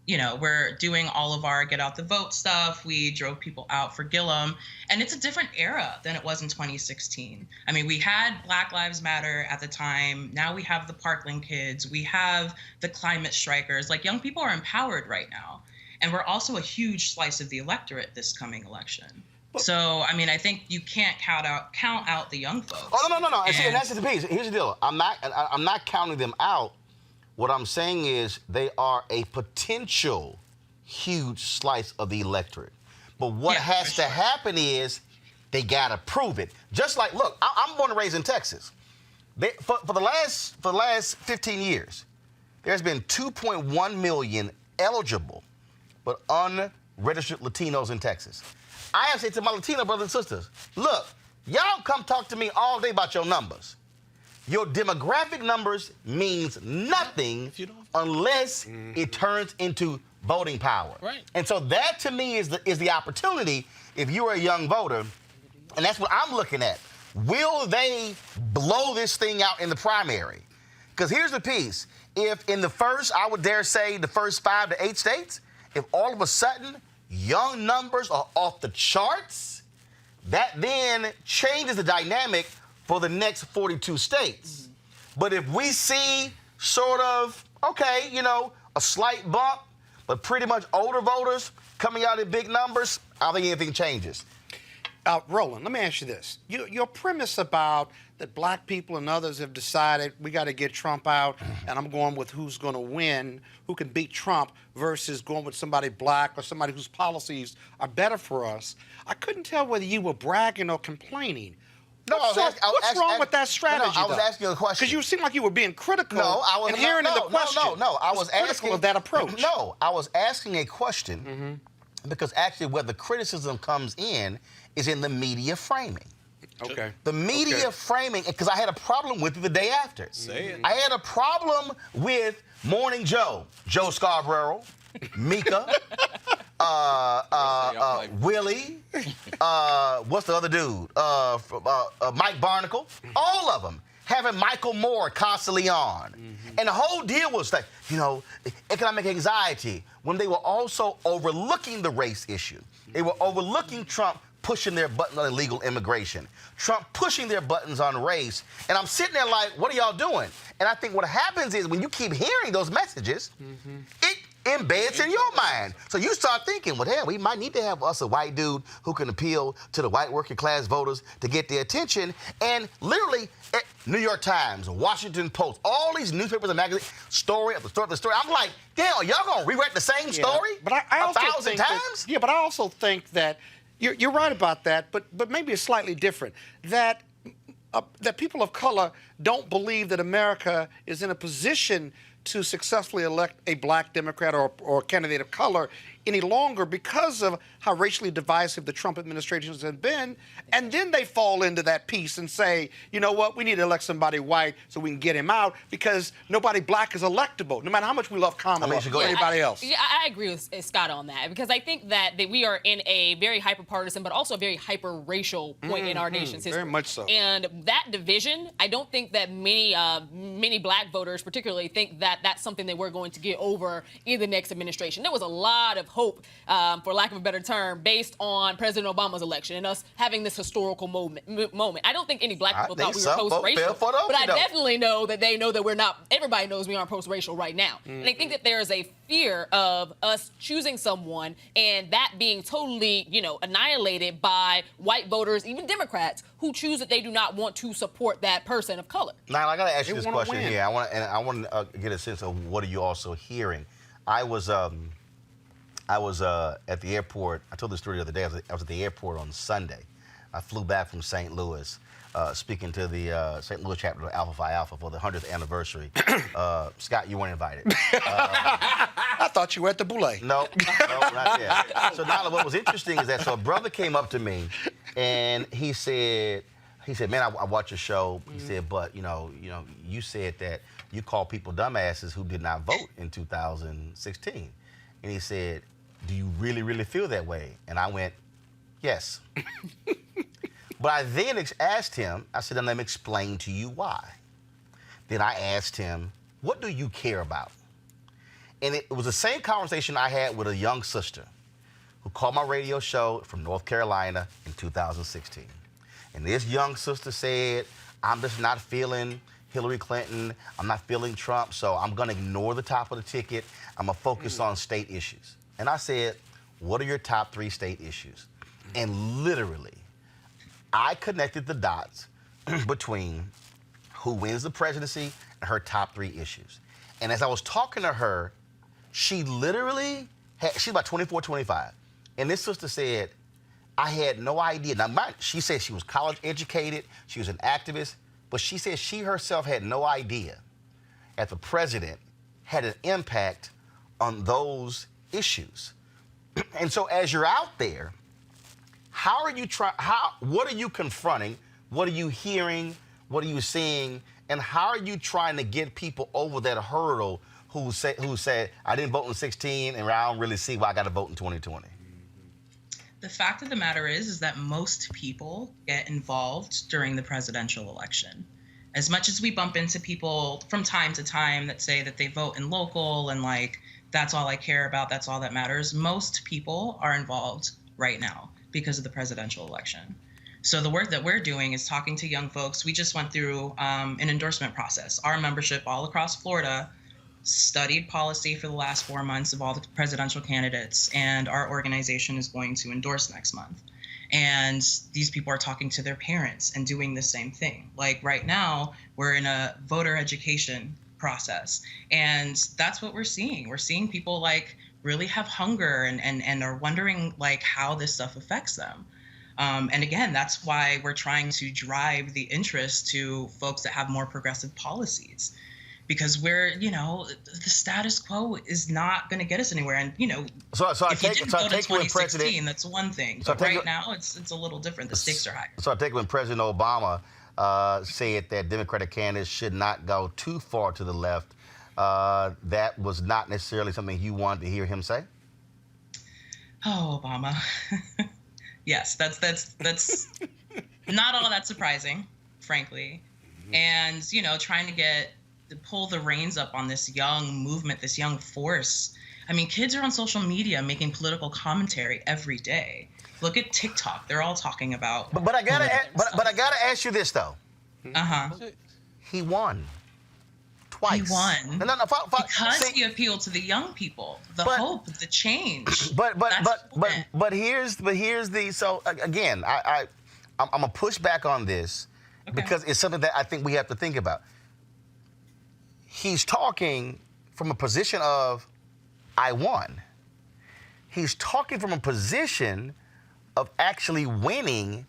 You know, we're doing all of our get out the vote stuff. We drove people out for Gillum, and it's a different era than it was in 2016. I mean, we had Black Lives Matter at the time. Now we have the Parkland kids. We have the climate strikers. Like, young people are empowered right now, and we're also a huge slice of the electorate this coming election. So, I mean, I think you can't count out the young folks. Oh, no. And that's the piece. Here's the deal. I'm not counting them out. What I'm saying is they are a potential huge slice of the electorate. But what has to happen is they got to prove it. Just like, look, I'm born and raised in Texas. For the last 15 years, there's been 2.1 million eligible but unregistered Latinos in Texas. I have said to my Latino brothers and sisters, look, y'all come talk to me all day about your numbers. Your demographic numbers means nothing unless it turns into voting power. Right. And so that to me is the opportunity if you're a young voter, and that's what I'm looking at. Will they blow this thing out in the primary? Because here's the piece. If in the first, I would dare say the first 5 to 8 states, if all of a sudden young numbers are off the charts, that then changes the dynamic for the next 42 states. But if we see sort of, okay, you know, a slight bump, but pretty much older voters coming out in big numbers, I don't think anything changes. Roland, let me ask you this. Your premise about that black people and others have decided we got to get Trump out, and I'm going with who's going to win, who can beat Trump, versus going with somebody black or somebody whose policies are better for us. I couldn't tell whether you were bragging or complaining. No, what's wrong with that strategy? No, I was asking you a question. Because you seem like you were being critical. No, I was inherent in the question. No. I was critical asking of that approach. No, I was asking a question because actually where the criticism comes in is in the media framing. Okay. The media framing, because I had a problem with it the day after. Say it. I had a problem with Morning Joe, Joe Scarborough, Mika, Willie, what's the other dude? Mike Barnacle, all of them having Michael Moore constantly on. And the whole deal was like, you know, economic anxiety, when they were also overlooking the race issue. They were overlooking Trump pushing their button on illegal immigration, Trump pushing their buttons on race. And I'm sitting there like, what are y'all doing? And I think what happens is when you keep hearing those messages, it embeds in your mind. So you start thinking, well, hell, we might need to have us a white dude who can appeal to the white working class voters to get their attention. And literally, New York Times, Washington Post, all these newspapers and magazines, story after story after story. I'm like, damn, y'all gonna rewrite the same story but I also 1,000 think times? But I also think that you're right about that, but maybe it's slightly different. That people of color don't believe that America is in a position to successfully elect a black Democrat or candidate of color any longer because of how racially divisive the Trump administrations have been. And then they fall into that piece and say, you know what, we need to elect somebody white so we can get him out because nobody black is electable, no matter how much we love Kamala or anybody else. Yeah, I agree with Scott on that because I think that we are in a very hyper-partisan but also a very hyper-racial point in our nation's history. Very much so. And that division, I don't think that many black voters particularly think that that's something that we're going to get over in the next administration. There was a lot of hope, for lack of a better term, based on President Obama's election and us having this historical moment. I don't think any black people thought we were post-racial, but I definitely know that they know that we're not. Everybody knows we aren't post-racial right now. And I think that there is a fear of us choosing someone and that being totally, annihilated by white voters, even Democrats, who choose that they do not want to support that person of color. Now, I got to ask you this question here. I want to get a sense of what are you also hearing. I was at the airport. I told this story the other day. I was at the airport on Sunday. I flew back from St. Louis, speaking to the St. Louis chapter of Alpha Phi Alpha for the 100th anniversary. Scott, you weren't invited. I thought you were at the Boulay. No, not yet. So now what was interesting is that so a brother came up to me, and he said, man, I watch your show. He said, but you said that you called people dumbasses who did not vote in 2016, and he said, do you really, really feel that way? And I went, yes. But I then asked him, I said, let me explain to you why. Then I asked him, what do you care about? And it was the same conversation I had with a young sister who called my radio show from North Carolina in 2016. And this young sister said, I'm just not feeling Hillary Clinton. I'm not feeling Trump, so I'm going to ignore the top of the ticket. I'm going to focus on state issues. And I said, what are your top 3 state issues? And literally, I connected the dots between who wins the presidency and her top 3 issues. And as I was talking to her, she literally she's about 24, 25. And this sister said, I had no idea. Now, she said she was college educated, she was an activist, but she said she herself had no idea that the president had an impact on those issues. And so as you're out there, what are you confronting? What are you hearing? What are you seeing? And how are you trying to get people over that hurdle who said, I didn't vote in 16 and I don't really see why I got to vote in 2020? The fact of the matter is that most people get involved during the presidential election. As much as we bump into people from time to time that say that they vote in local and that's all I care about, that's all that matters, most people are involved right now because of the presidential election. So the work that we're doing is talking to young folks. We just went through an endorsement process. Our membership all across Florida studied policy for the last 4 months of all the presidential candidates, and our organization is going to endorse next month. And these people are talking to their parents and doing the same thing. Like right now, we're in a voter education process, and that's what we're seeing. We're seeing people really have hunger and are wondering how this stuff affects them. And again, that's why we're trying to drive the interest to folks that have more progressive policies. Because the status quo is not going to get us anywhere. And, if you didn't go to 2016, that's one thing. But right now, it's a little different. The stakes are higher. So I take when President Obama said that Democratic candidates should not go too far to the left, that was not necessarily something you wanted to hear him say? Oh, Obama. Yes, that's not all that surprising, frankly. And, trying to pull the reins up on this young movement, this young force. I mean, kids are on social media making political commentary every day. Look at TikTok; they're all talking about. But I gotta ask you this though. He won twice. He won. Because he appealed to the young people, the hope, the change. But here's the so again, I'm gonna push back on this because it's something that I think we have to think about. He's talking from a position of, I won. He's talking from a position of actually winning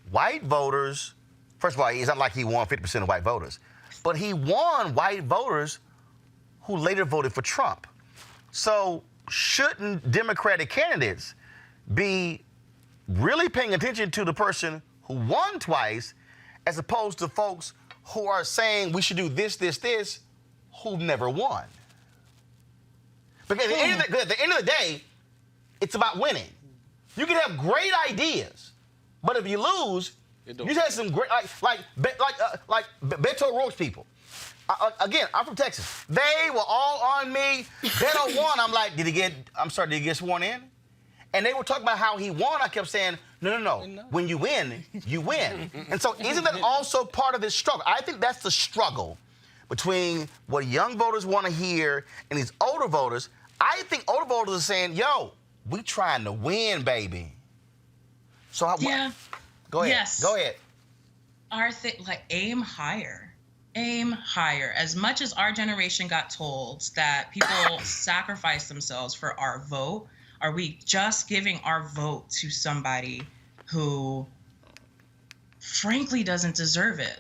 white voters. First of all, it's not like he won 50% of white voters, but he won white voters who later voted for Trump. So shouldn't Democratic candidates be really paying attention to the person who won twice as opposed to folks who are saying we should do this, who never won? Because at the end of the day, it's about winning. You can have great ideas, but if you lose, you just had some great, like Beto O'Rourke's people. Again, I'm from Texas. They were all on me. Beto won. I'm like, did he get sworn in? And they were talking about how he won. I kept saying, no. When you win, you win. And so isn't that also part of this struggle? I think that's the struggle between what young voters want to hear and these older voters. I think older voters are saying, yo, we trying to win, baby. So go ahead. Yes. Go ahead. Aim higher. Aim higher. As much as our generation got told that people sacrifice themselves for our vote, are we just giving our vote to somebody who frankly doesn't deserve it?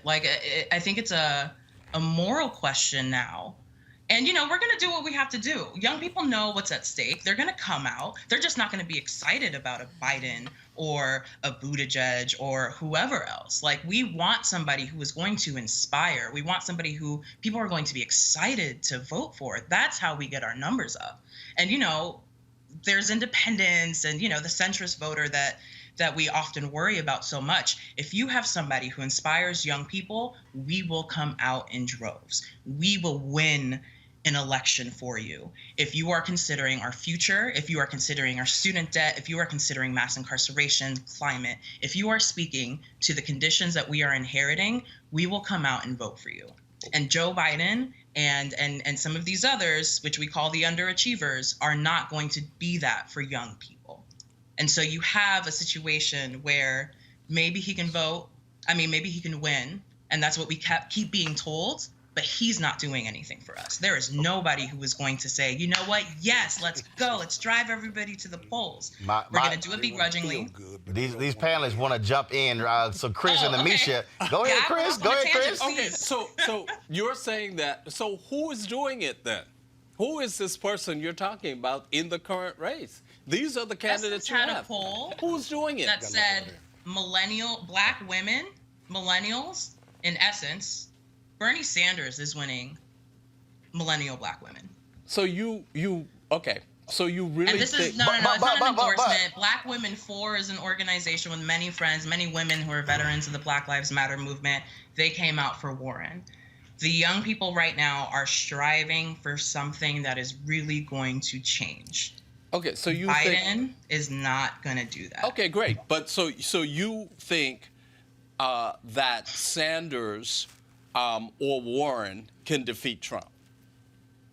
I think it's a moral question now. And, we're going to do what we have to do. Young people know what's at stake. They're going to come out. They're just not going to be excited about a Biden or a Buttigieg or whoever else. We want somebody who is going to inspire. We want somebody who people are going to be excited to vote for. That's how we get our numbers up. And, there's independents and, the centrist voter that we often worry about so much. If you have somebody who inspires young people, we will come out in droves. We will win an election for you. If you are considering our future, if you are considering our student debt, if you are considering mass incarceration, climate, if you are speaking to the conditions that we are inheriting, we will come out and vote for you. And Joe Biden and some of these others, which we call the underachievers, are not going to be that for young people. And so you have a situation where maybe he can vote. Maybe he can win. And that's what we keep being told. But he's not doing anything for us. There is nobody who is going to say, you know what? Yes, let's go. Let's drive everybody to the polls. We're going to do it begrudgingly. These panelists want to jump in. So Chris and Amisha, go ahead, Chris. Go ahead, Chris. Okay, so you're saying that. So who is doing it then? Who is this person you're talking about in the current race? These are the candidates you had have. A poll Who's doing it? that said black women, millennials, in essence, Bernie Sanders is winning millennial black women. So you okay. So you really and this think... is, it's not an endorsement. Black Women 4 is an organization with many friends, many women who are veterans of the Black Lives Matter movement. They came out for Warren. The young people right now are striving for something that is really going to change. Okay, so you Biden is not going to do that. Okay, great. But so you think that Sanders or Warren can defeat Trump?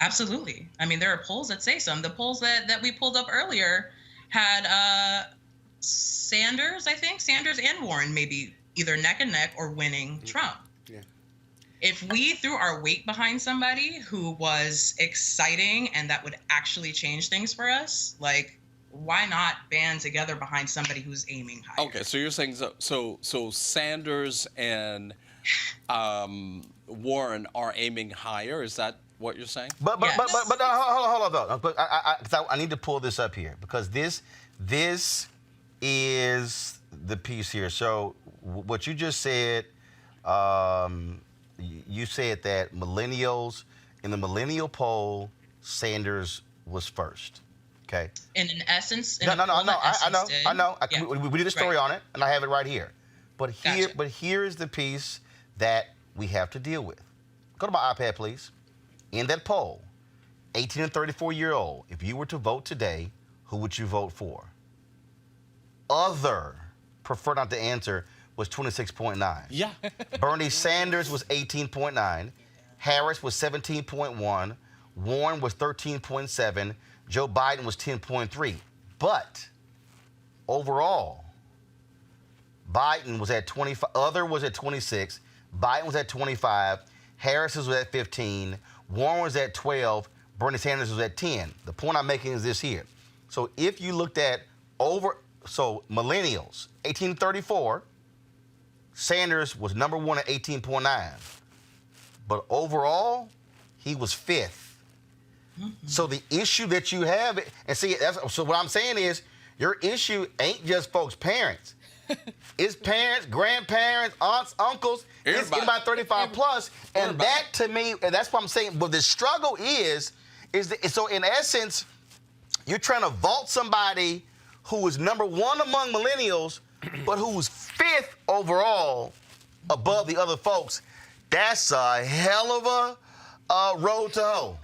Absolutely. There are polls that say so. The polls that we pulled up earlier had Sanders and Warren maybe either neck and neck or winning Trump. Yeah. If we threw our weight behind somebody who was exciting and that would actually change things for us, why not band together behind somebody who's aiming higher? Okay, so you're saying so Sanders and Warren are aiming higher. Is that what you're saying? But hold on though. I need to pull this up here because this is the piece here. So what you just said, you said that millennials in the millennial poll, Sanders was first. Okay. In essence, I know. Yeah. We did a story on it, and I have it right here. But here is the piece that we have to deal with. Go to my iPad, please. In that poll, 18 and 34-year-old, if you were to vote today, who would you vote for? Other, prefer not to answer, was 26.9. Yeah. Bernie Sanders was 18.9. Harris was 17.1. Warren was 13.7. Joe Biden was 10.3. But overall, Biden was at 25. Other was at 26. Biden was at 25. Harris was at 15. Warren was at 12. Bernie Sanders was at 10. The point I'm making is this here. So if you looked at millennials, 18 to 34, Sanders was number one at 18.9. But overall, he was fifth. So the issue that you have, and see, so what I'm saying is, your issue ain't just folks' parents. It's parents, grandparents, aunts, uncles. It's about 35 plus. And that, to me, and that's what I'm saying, but the struggle is so in essence, you're trying to vault somebody who is number one among millennials, but who's fifth overall above the other folks. That's a hell of a road to hoe.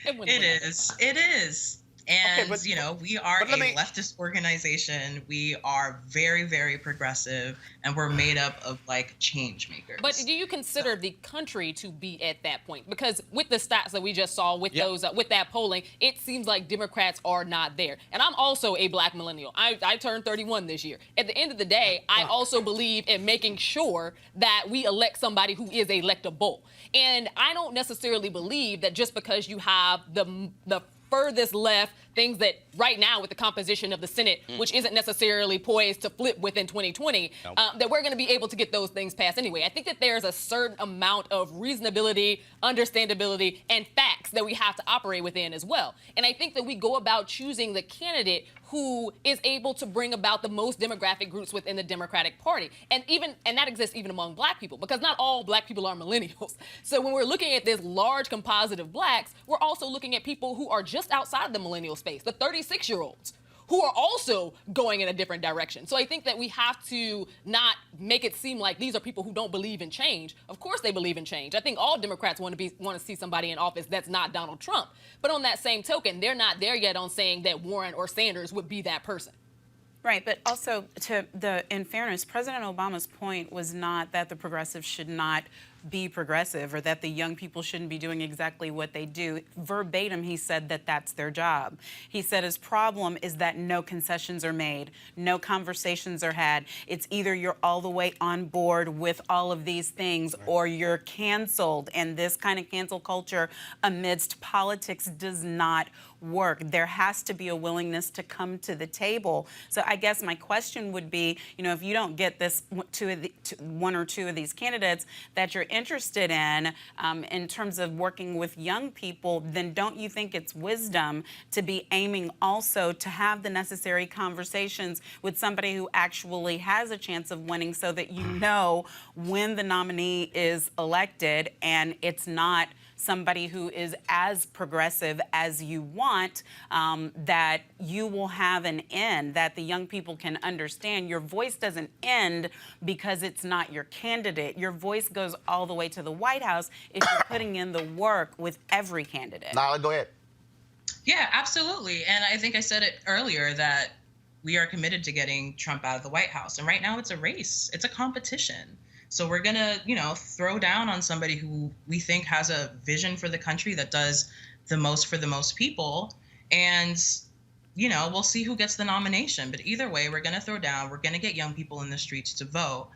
It is. And, we are a leftist organization. We are very, very progressive, and we're made up of, change makers. But do you consider the country to be at that point? Because with the stats that we just saw, with those, with that polling, it seems like Democrats are not there. And I'm also a black millennial. I turned 31 this year. At the end of the day, I also believe in making sure that we elect somebody who is electable. And I don't necessarily believe that just because you have the furthest left, things that right now with the composition of the Senate, which isn't necessarily poised to flip within 2020, that we're going to be able to get those things passed anyway. I think that there's a certain amount of reasonability, understandability, and facts that we have to operate within as well. And I think that we go about choosing the candidate who is able to bring about the most demographic groups within the Democratic Party. And that exists even among black people, because not all black people are millennials. So when we're looking at this large composite of blacks, we're also looking at people who are just outside of the millennial space, the 36-year-olds, who are also going in a different direction. So I think that we have to not make it seem like these are people who don't believe in change. Of course they believe in change. I think all Democrats want to see somebody in office that's not Donald Trump. But on that same token, they're not there yet on saying that Warren or Sanders would be that person. Right, but also in fairness, President Obama's point was not that the progressives should not be progressive or that the young people shouldn't be doing exactly what they do. Verbatim, he said that that's their job. He said his problem is that no concessions are made, no conversations are had. It's either you're all the way on board with all of these things or you're canceled. And this kind of cancel culture amidst politics does not work. There has to be a willingness to come to the table. So I guess my question would be, if you don't get this one or two of these candidates that you're interested in terms of working with young people, then don't you think it's wisdom to be aiming also to have the necessary conversations with somebody who actually has a chance of winning, so that you know when the nominee is elected and it's not somebody who is as progressive as you want, that you will have an end, that the young people can understand your voice doesn't end because it's not your candidate. Your voice goes all the way to the White House if you're putting in the work with every candidate. Nyla, go ahead. Yeah, absolutely. And I think I said it earlier that we are committed to getting Trump out of the White House. And right now it's a race. It's a competition. So we're going to, throw down on somebody who we think has a vision for the country that does the most for the most people. And, we'll see who gets the nomination. But either way, we're going to throw down. We're going to get young people in the streets to vote.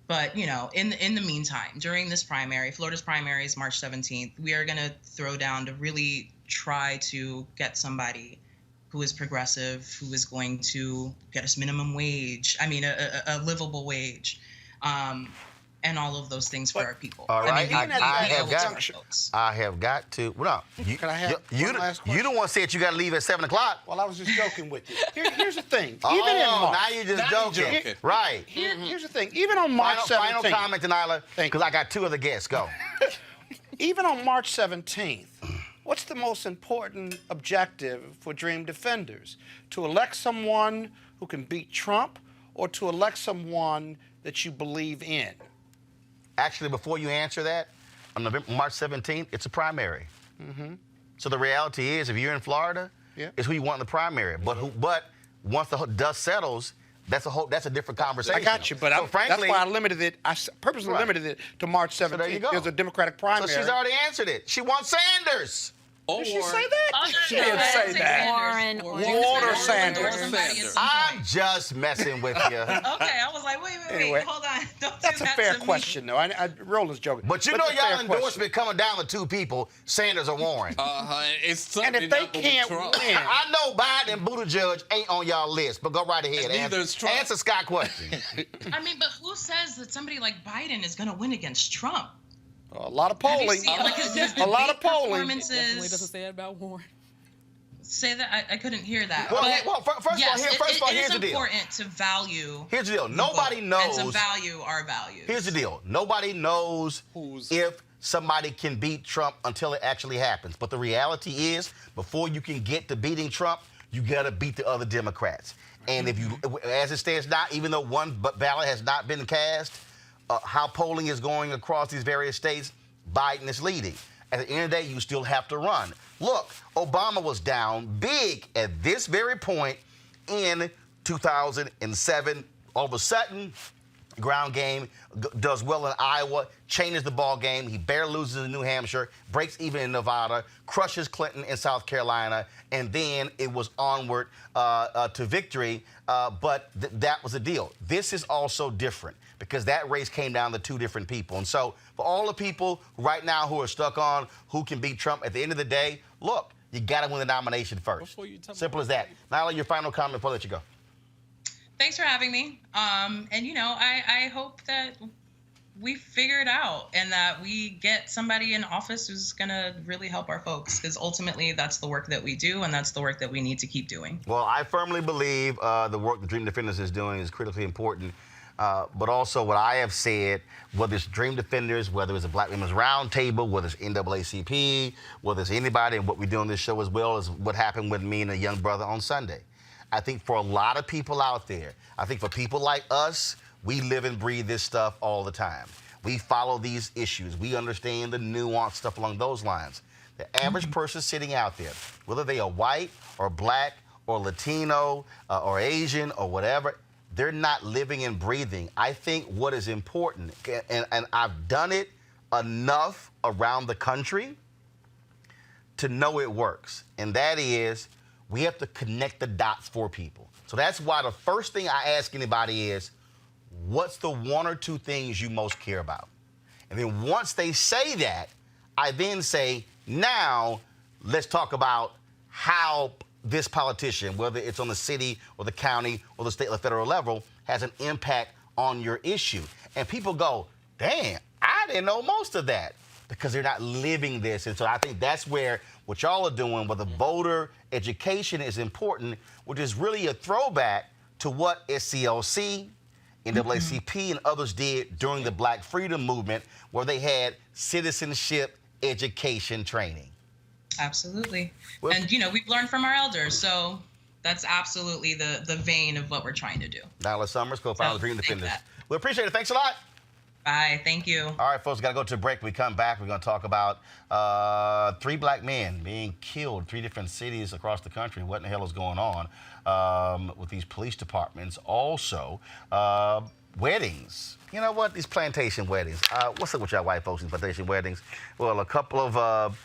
But, in the meantime, during this primary, Florida's primary is March 17th, we are going to throw down to really try to get somebody who is progressive, who is going to get us minimum wage, a livable wage. And all of those things for our people. All right, I have got to. Well, no, Can I have one last question? You don't want to say it. You got to leave at 7 o'clock. Well, I was just joking with you. Here's the thing. Oh, Even in March, now you're just joking. Right. Here's the thing. Even on March 17th. Final comment, Nyla, because I got two other guests. Go. Even on March 17th, what's the most important objective for Dream Defenders? To elect someone who can beat Trump, or to elect someone that you believe in? Actually, before you answer that, on March 17th, it's a primary. So the reality is, if you're in Florida, it's who you want in the primary. But once the dust settles, that's a different conversation. I got you, but frankly, that's why I limited it. I purposely limited it to March 17th. So there you go. There's a Democratic primary. So she's already answered it. She wants Sanders. Did she say that? She didn't say that. Warren or Sanders. I'm just messing with you. Okay, I was like, wait, Anyway, hold on. Don't That's do a that fair to me. question, though. Roland's joking. But you know it's a fair y'all endorsement question. coming down to two people, Sanders or Warren. It's And if they can't win, I know Biden and Buttigieg ain't on y'all list, but go right ahead. Neither is Trump. Answer Scott's question. But who says that somebody like Biden is going to win against Trump? A lot of Have you polling. seen, like, his A lot of debate polling. Definitely doesn't performances? say it about Warren. Say that I couldn't hear that. Well, But first yes, of all, here's it the is deal. important to value. Here's the deal. the Nobody vote knows. and to value our values. Here's the deal. Nobody knows if somebody can beat Trump until it actually happens. But the reality is, before you can get to beating Trump, you got to beat the other Democrats. And if you, as it stands now, even though one ballot has not been cast, how polling is going across these various states, Biden is leading. At the end of the day, you still have to run. Look, Obama was down big at this very point in 2007. All of a sudden, ground game, does well in Iowa, changes the ball game. He barely loses in New Hampshire, breaks even in Nevada, crushes Clinton in South Carolina, and then it was onward to victory. But that was the deal. This is also different because that race came down to two different people. And so for all the people right now who are stuck on who can beat Trump, at the end of the day, look, you got to win the nomination first. Simple as that. Nyla, your final comment before I let you go. Thanks for having me. And, I hope that we figure it out and that we get somebody in office who's going to really help our folks, because ultimately that's the work that we do and that's the work that we need to keep doing. Well, I firmly believe the work the Dream Defenders is doing is critically important. But also what I have said, whether it's Dream Defenders, whether it's a Black Women's Roundtable, whether it's NAACP, whether it's anybody, and what we do on this show as well as what happened with me and a young brother on Sunday. I think for a lot of people out there, I think for people like us, we live and breathe this stuff all the time. We follow these issues. We understand the nuanced stuff along those lines. The average person sitting out there, whether they are white or Black or Latino or Asian or whatever, they're not living and breathing. I think what is important, and I've done it enough around the country to know it works, and that is we have to connect the dots for people. So that's why the first thing I ask anybody is, what's the one or two things you most care about? And then once they say that, I then say, now let's talk about how this politician, whether it's on the city or the county or the state or the federal level, has an impact on your issue. And people go, damn, I didn't know most of that, because they're not living this. And so I think that's where what y'all are doing, where the voter education is important, which is really a throwback to what SCLC, NAACP, and others did during the Black Freedom Movement, where they had citizenship education training. Absolutely. Well, And, we've learned from our elders, so that's absolutely the vein of what we're trying to do. Nyla Summers, co-founder of Dream thank Defenders. that. We appreciate it. Thanks a lot. Bye. Thank you. All right, folks, got to go to a break. When we come back, we're going to talk about 3 Black men being killed, 3 different cities across the country. What in the hell is going on with these police departments? Also, weddings. You know what? These plantation weddings. What's up with y'all white folks in plantation weddings? Well, a couple of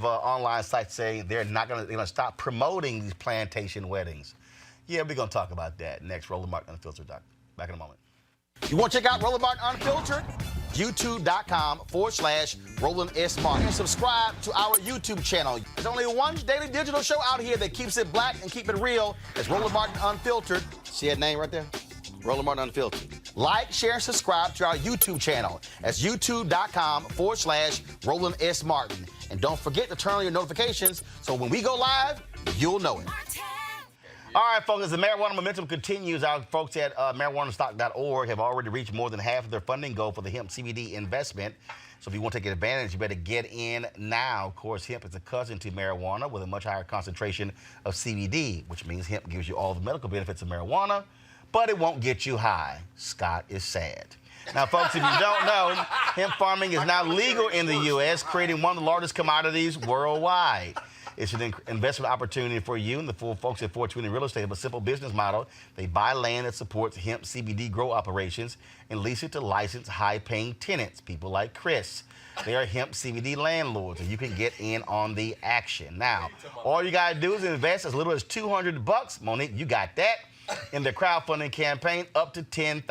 online sites say they're going to stop promoting these plantation weddings. Yeah, we're going to talk about that next. Roland Martin Unfiltered. Doc. Back in a moment. You want to check out Roland Martin Unfiltered? YouTube.com/Roland S. Martin. And subscribe to our YouTube channel. There's only one daily digital show out here that keeps it black and keep it real. It's Roland Martin Unfiltered. See that name right there? Roland Martin Unfiltered. Like, share, and subscribe to our YouTube channel. That's YouTube.com/Roland S. Martin. And don't forget to turn on your notifications so when we go live, you'll know it. All right, folks, as the marijuana momentum continues, our folks at marijuanastock.org have already reached more than half of their funding goal for the hemp CBD investment. So if you want to take advantage, you better get in now. Of course, hemp is a cousin to marijuana with a much higher concentration of CBD, which means hemp gives you all the medical benefits of marijuana, but it won't get you high. Scott is sad. Now, folks, if you don't know, hemp farming is now legal in the U.S., creating one of the largest commodities worldwide. It's an investment opportunity for you and the full folks at 420 Real Estate have a simple business model. They buy land that supports hemp CBD grow operations and lease it to licensed high-paying tenants, people like Chris. They are hemp CBD landlords, and you can get in on the action. Now, all you got to do is invest as little as $200. Monique, you got that. In the crowdfunding campaign, up to $10,000.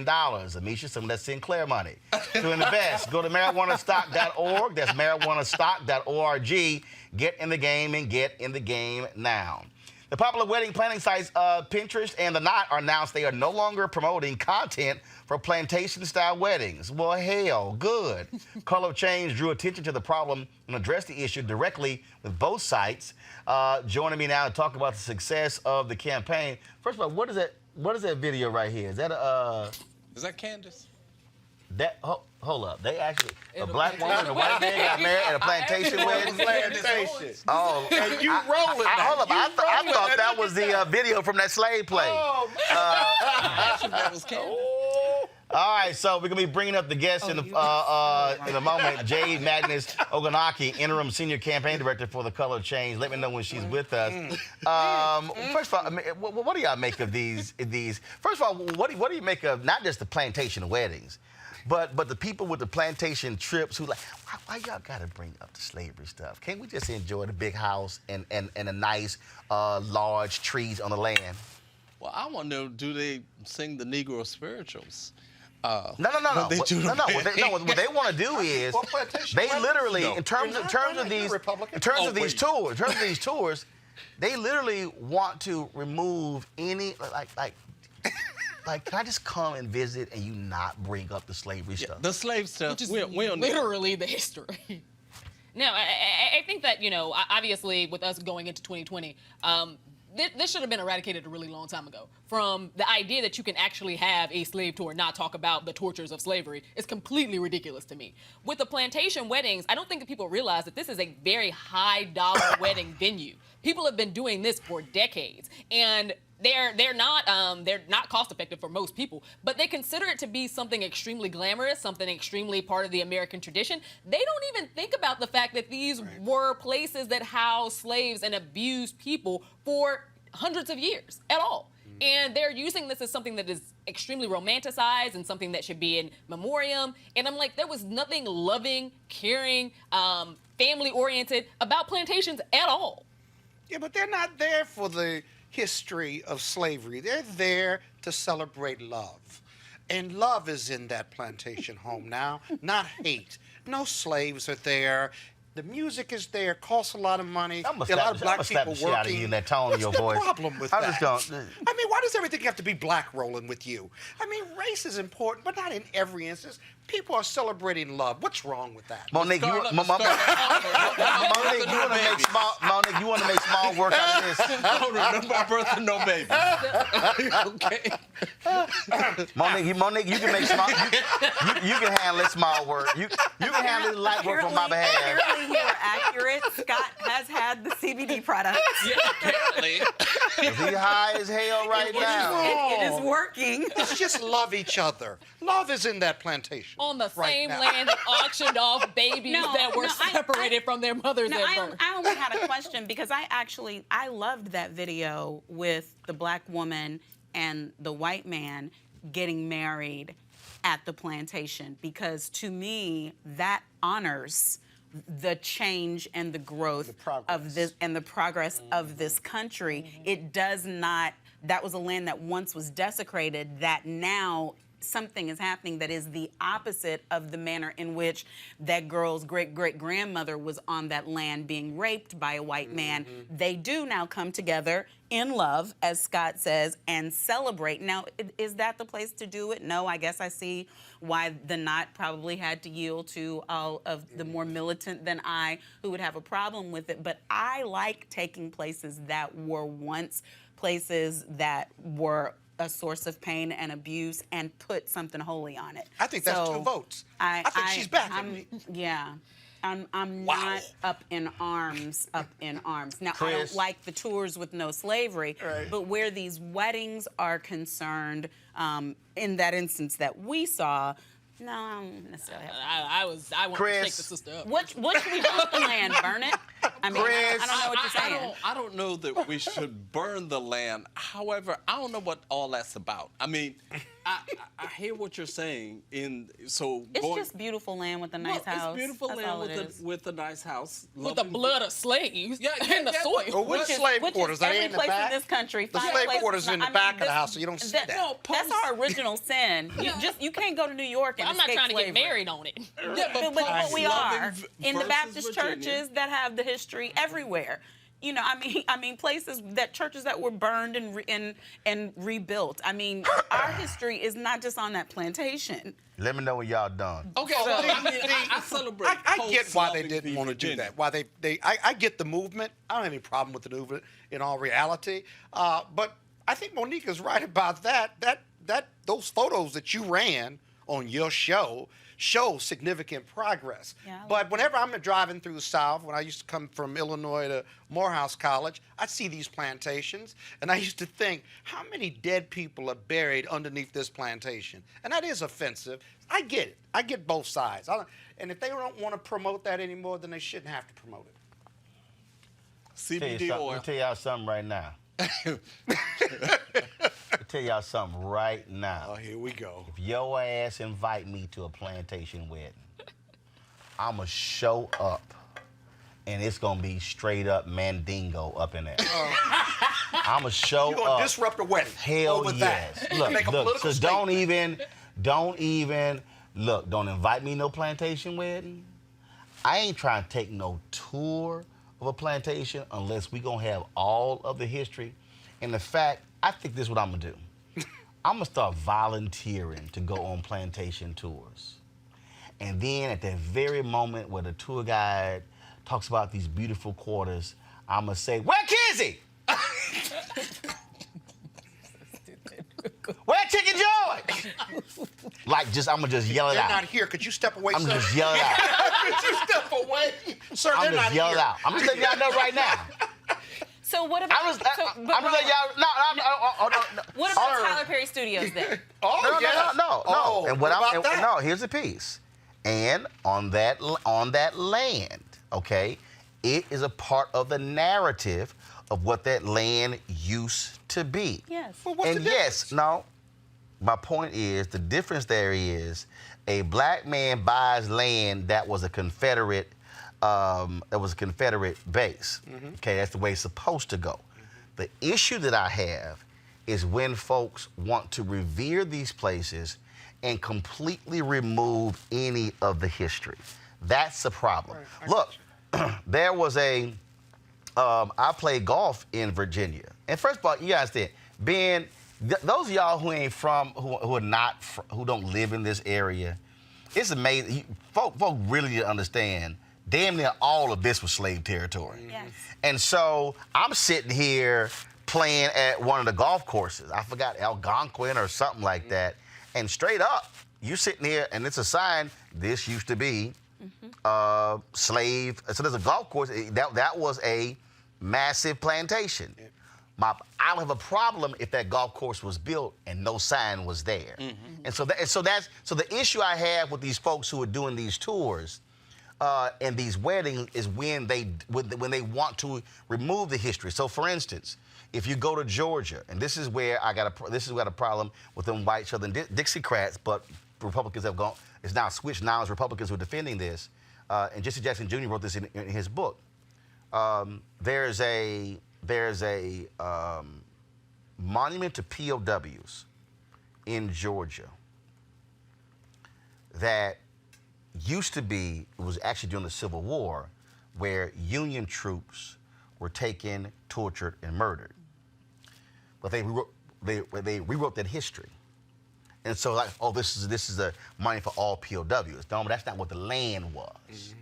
Amisha, some of that Sinclair money. To invest, go to marijuanastock.org. That's marijuanastock.org. Get in the game and get in the game now. The popular wedding planning sites Pinterest and The Knot are announced they are no longer promoting content for plantation-style weddings. Well, hell, good. Color change drew attention to the problem and addressed the issue directly with both sites. Joining me now to talk about the success of the campaign. First of all, what is that? What is that video right here? Is that Is that Candace? that? Hold up. They actually a black woman and a white man got married at a plantation wedding. Plantation. Oh, And you rolling now. hold up. I thought that was the video from that slave play. Oh, That was Candace. All right, so we're gonna be bringing up the guests in a moment. Jade Magnus Ogunaki, interim senior campaign director for the Color Change. Let me know when she's with us. First of all, I mean, what do y'all make of these? First of all, what do you make of not just the plantation weddings, but the people with the plantation trips who like, why y'all gotta bring up the slavery stuff? Can't we just enjoy the big house and a nice large trees on the land? Well, I want to know, do they sing the Negro spirituals? No. What they do to What they want to do is they literally, in terms of these tours, they literally want to remove any like. Can I just come and visit and you not bring up the slavery stuff? The slave stuff. Which is we don't need. literally the history. No, I think that, obviously with us going into 2020, this should have been eradicated a really long time ago. From the idea that you can actually have a slave tour and not talk about the tortures of slavery is completely ridiculous to me. With the plantation weddings, I don't think that people realize that this is a very high dollar wedding venue. People have been doing this for decades, and they're not cost effective for most people, but they consider it to be something extremely glamorous, something extremely part of the American tradition. They don't even think about the fact that these were places that housed slaves and abused people for hundreds of years at all. And they're using this as something that is extremely romanticized and something that should be in memoriam. And I'm like, there was nothing loving, caring, family-oriented about plantations at all. Yeah, but they're not there for the history of slavery. They're there to celebrate love. And love is in that plantation home now, not hate. No slaves are there. The music is there, costs a lot of money. I'm There are a lot of black slap people the shit out of working. you in that tone of your voice. What's the problem with I'm that? just going. I mean, why does everything have to be black rolling with you? I mean, race is important, but not in every instance. People are celebrating love. What's wrong with that? Monique, you want to make small work out of this? I don't remember my birth and no baby. Okay. Monique, you can make small. You can handle this small work. You can handle this light work on my behalf. Apparently you are accurate. Scott has had the CBD product. Yeah, apparently. He high as hell right now. It is working. Let's just love each other. Love is in that plantation. On the right same now. land that auctioned off babies that were separated from their mothers No, at birth. I only had a question because I loved that video with the black woman and the white man getting married at the plantation, because to me that honors the change and the growth of this and the progress of this country. It does not. That was a land that once was desecrated, that now something is happening that is the opposite of the manner in which that girl's great-great-grandmother was on that land being raped by a white man. They do now come together in love, as Scott says, and celebrate. Now, is that the place to do it? No, I guess I see why the Knot probably had to yield to all of the more militant than I who would have a problem with it. But I like taking places that were once places that were a source of pain and abuse and put something holy on it. I think that's 2 votes. I think she's back. I'm not up in arms. Now, I don't like the tours with no slavery, but where these weddings are concerned, in that instance that we saw, no, I don't necessarily have I want to shake the sister up. What should we do with the land? Burn it? I mean, I don't know what you're saying. I don't know that we should burn the land. However, I don't know what all that's about. I mean, I hear what you're saying. It's just beautiful land with a nice house. It's beautiful That's land with a nice house. With the blood of slaves and the soil. Well, which slave quarters? Are they every in the place back? in this country. The slave quarters are in the back of the house, so you don't see that. That's our original sin. You can't go to New York and I'm not escape trying to slavery. get married on it. But we are in the versus Baptist Virginia. churches that have the history everywhere. You know, I mean, places that churches that were burned and rebuilt. I mean, our history is not just on that plantation. Let me know when y'all done. Okay, well, I celebrate. I get why they post-loving didn't the want to do Virginia. that. Why I get the movement. I don't have any problem with the movement in all reality. But I think Monique is right about that. Those photos that you ran on your show show significant progress. Yeah, but whenever I'm driving through the South, when I used to come from Illinois to Morehouse College, I see these plantations, and I used to think, how many dead people are buried underneath this plantation? And that is offensive. I get it. I get both sides. And if they don't want to promote that anymore, then they shouldn't have to promote it. CBD Let oil. me tell y'all something right now. Tell y'all something right now. Oh, here we go. If your ass invite me to a plantation wedding, I'ma show up, and it's gonna be straight up Mandingo up in there. I'ma show up. You're gonna disrupt a wedding. Hell over yes. That. Look, Make a look. political So statement. don't even look. Don't invite me no plantation wedding. I ain't trying to take no tour of a plantation unless we gonna have all of the history. And the fact, I think this is what I'm gonna do. I'm gonna start volunteering to go on plantation tours. And then at that very moment where the tour guide talks about these beautiful quarters, I'm gonna say, "Where Kizzy? Where Chicken Joy?" Like, I'm gonna just yell it They're out. not here. Could you step away, I'm sir? gonna just yell it out. Could you step away? Sir, I'm they're just not yell here. it out. I'm just letting y'all know right now. So what about? I'm just letting y'all. No. What about Tyler Perry Studios then? Oh, yes. No. Oh, And what about that? No, here's the piece. And on that land, okay, it is a part of the narrative of what that land used to be. Yes. Well, what's And the yes, difference? no, my point is the difference there is a black man buys land that was a Confederate base. Okay, that's the way it's supposed to go. The issue that I have is when folks want to revere these places and completely remove any of the history. That's the problem. Right, Look, there was I played golf in Virginia. And first of all, you guys think, those of y'all who ain't from, who don't live in this area, it's amazing. Folk really didn't understand. Damn near all of this was slave territory. Yes. And so I'm sitting here playing at one of the golf courses. I forgot, Algonquin or something like that. And straight up, you're sitting here and it's a sign, this used to be slave. So there's a golf course. That was a massive plantation. I would have a problem if that golf course was built and no sign was there. And so the issue I have with these folks who are doing these tours and these weddings is when they want to remove the history. So, for instance, if you go to Georgia, and this is where I got a problem with them white Southern Dixiecrats, but Republicans have gone. It's now switched. Now it's Republicans who are defending this. And Jesse Jackson Jr. wrote this in his book. There's a monument to POWs in Georgia that used to be, it was actually during the Civil War, where Union troops were taken, tortured, and murdered. But they rewrote that history. And so, like, oh, this is a money for all POWs. No, but that's not what the land was.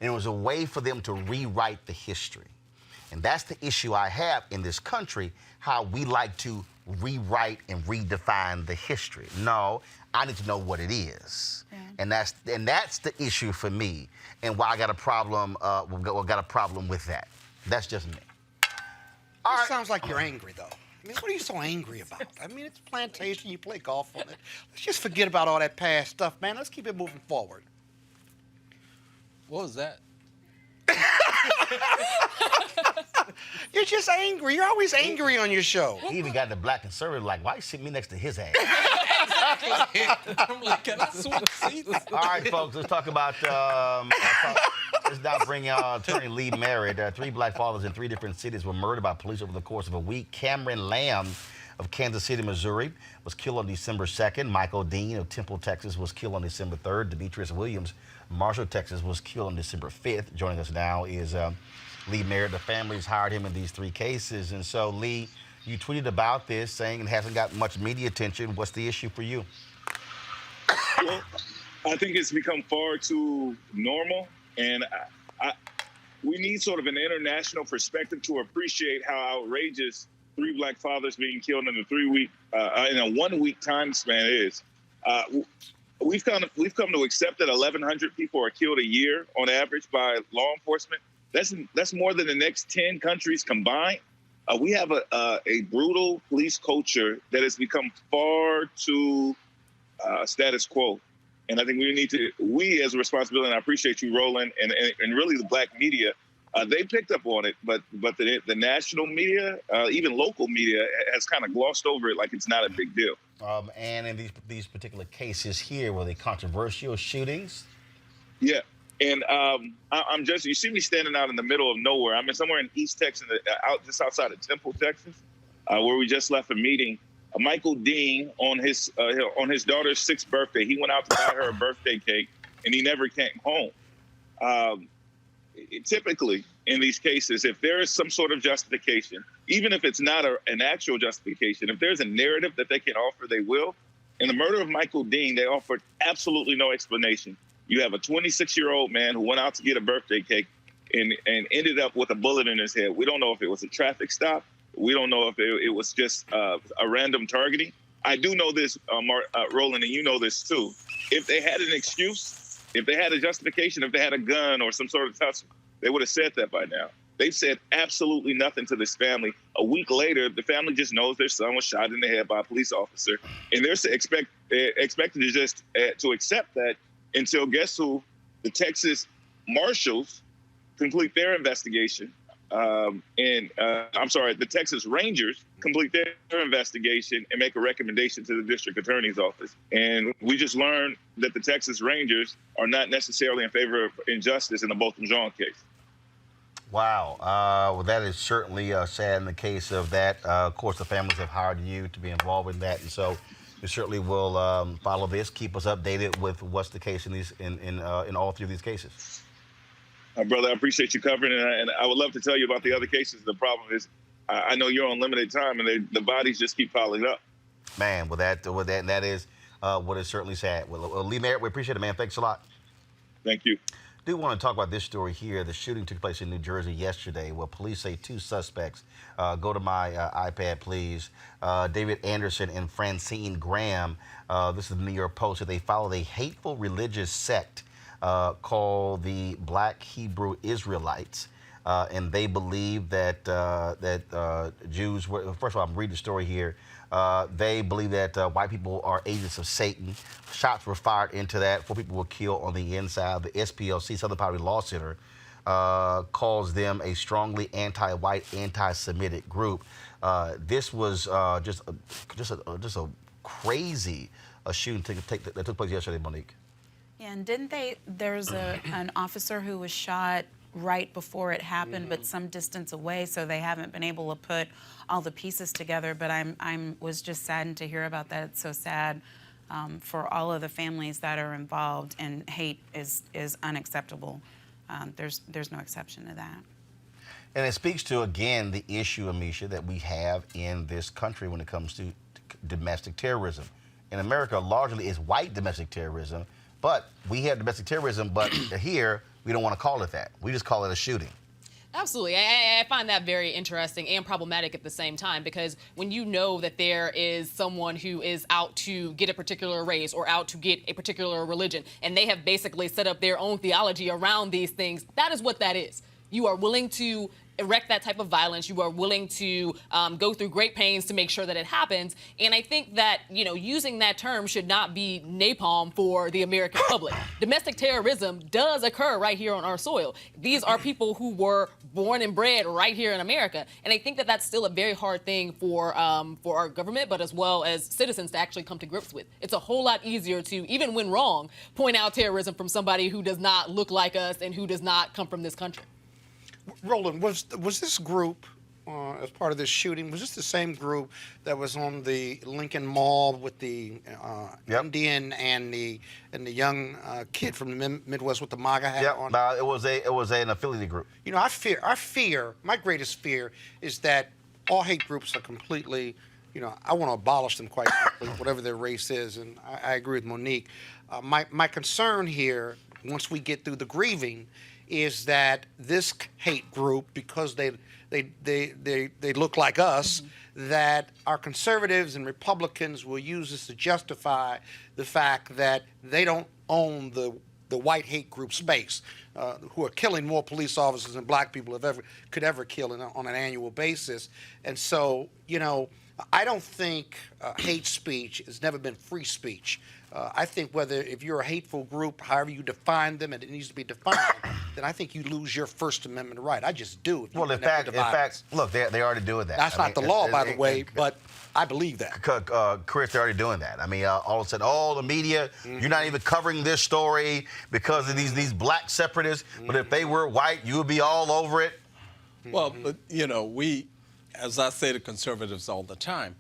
And it was a way for them to rewrite the history. And that's the issue I have in this country, how we like to rewrite and redefine the history. No, I need to know what it is. Yeah. And that's the issue for me, and why I got a problem with that. That's just me. All right. Sounds like you're angry, though. I mean, what are you so angry about? I mean, it's a plantation. You play golf on it. Let's just forget about all that past stuff, man. Let's keep it moving forward. What was that? You're just angry. You're always angry on your show. He even got the black conservative like, why you sit me next to his ass? I'm like, can I switch seats? All right, folks, let's talk about, let's now bring Attorney Lee Merritt. 3 black fathers in 3 different cities were murdered by police over the course of a week. Cameron Lamb of Kansas City, Missouri, was killed on December 2nd. Michael Dean of Temple, Texas, was killed on December 3rd. Demetrius Williams, Marshall, Texas, was killed on December 5th. Joining us now is Lee Merritt. The family's hired him in these 3 cases. And so, Lee, you tweeted about this saying it hasn't got much media attention. What's the issue for you? Well, I think it's become far too normal, and we need sort of an international perspective to appreciate how outrageous 3 black fathers being killed in a 1-week time span is. We've come to accept that 1,100 people are killed a year on average by law enforcement. That's more than the next 10 countries combined. We have a brutal police culture that has become far too status quo. And I think we as a responsibility, and I appreciate you, Roland, and really the black media, they picked up on it, but the national media, even local media, has kind of glossed over it like it's not a big deal. And in these particular cases here, were they controversial shootings? Yeah. And you see me standing out in the middle of nowhere. I'm somewhere in East Texas, just outside of Temple, Texas, where we just left a meeting. Michael Dean, on his daughter's 6th birthday, he went out to buy her a birthday cake, and he never came home. Typically, in these cases, if there is some sort of justification, even if it's not an actual justification, if there's a narrative that they can offer, they will. In the murder of Michael Dean, they offered absolutely no explanation. You have a 26-year-old man who went out to get a birthday cake and ended up with a bullet in his head. We don't know if it was a traffic stop. We don't know if it was just a random targeting. I do know this, Roland, and you know this too. If they had an excuse, if they had a justification, if they had a gun or some sort of tussle, they would have said that by now. They've said absolutely nothing to this family. A week later, the family just knows their son was shot in the head by a police officer, and they're expected to just to accept that until, guess who? The Texas Marshals complete their investigation. The Texas Rangers complete their investigation and make a recommendation to the district attorney's office. And we just learned that the Texas Rangers are not necessarily in favor of injustice in the Botham Jean case. Wow. Well, that is certainly sad in the case of that. Of course, the families have hired you to be involved in that, and so we certainly will follow this. Keep us updated with what's the case in all 3 of these cases. Brother, I appreciate you covering it, and I would love to tell you about the other cases. The problem is, I know you're on limited time, and the bodies just keep piling up. Man, that is what is certainly sad. Well, Lee Merritt, we appreciate it, man. Thanks a lot. Thank you. I do want to talk about this story here. The shooting took place in New Jersey yesterday, where police say 2 suspects. Go to my iPad, please. David Anderson and Francine Graham. This is the New York Post. They followed a hateful religious sect called the Black Hebrew Israelites, and they believe that Jews were. First of all, I'm reading the story here. They believe that white people are agents of Satan. Shots were fired into that. 4 people were killed on the inside. The SPLC, Southern Poverty Law Center, calls them a strongly anti-white, anti-Semitic group. This was just a crazy shooting that took place yesterday, Monique. Yeah, and there's an officer who was shot right before it happened, but some distance away, so they haven't been able to put all the pieces together. But I was just saddened to hear about that. It's so sad for all of the families that are involved, and hate is unacceptable. There's no exception to that. And it speaks to, again, the issue, Amisha, that we have in this country when it comes to domestic terrorism. In America, largely it's white domestic terrorism, but we have domestic terrorism, but here we don't want to call it that. We just call it a shooting. Absolutely. I find that very interesting and problematic at the same time, because when you know that there is someone who is out to get a particular race or out to get a particular religion, and they have basically set up their own theology around these things, that is what that is. You are willing to erect that type of violence. You are willing to go through great pains to make sure that it happens. And I think that, using that term should not be napalm for the American public. Domestic terrorism does occur right here on our soil. These are people who were born and bred right here in America. And I think that that's still a very hard thing for our government, but as well as citizens to actually come to grips with. It's a whole lot easier to, even when wrong, point out terrorism from somebody who does not look like us and who does not come from this country. Roland, was this group as part of this shooting? Was this the same group that was on the Lincoln Mall with the Indian and the young kid from the Midwest with the MAGA hat on? It was an affiliated group. You know, my greatest fear is that all hate groups are completely, you know, I want to abolish them quite frankly, whatever their race is, and I agree with Monique. My concern here, once we get through the grieving, is that this hate group, because they look like us, that our conservatives and Republicans will use this to justify the fact that they don't own the white hate group space, who are killing more police officers than black people could ever kill on an annual basis. And so, you know, I don't think hate speech has never been free speech. I think if you're a hateful group, however you define them, and it needs to be defined, then I think you lose your First Amendment right. I just do. Well, in fact, look, they're already doing that. That's not the law, by the way, but I believe that. Chris, they're already doing that. I mean, all of a sudden, the media, you're not even covering this story because of these black separatists. But if they were white, you would be all over it. Well, but, you know, as I say to conservatives all the time,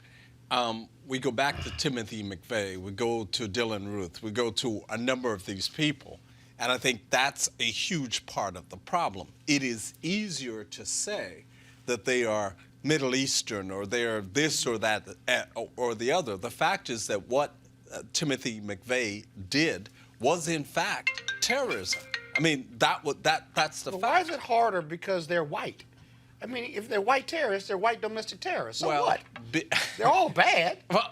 we go back to Timothy McVeigh, we go to Dylan Ruth, we go to a number of these people, and I think that's a huge part of the problem. It is easier to say that they are Middle Eastern or they are this or that or the other. The fact is that what Timothy McVeigh did was, in fact, terrorism. I mean, that's the fact. Why is it harder because they're white? I mean, if they're white terrorists, they're white domestic terrorists. So what? They're all bad. Well,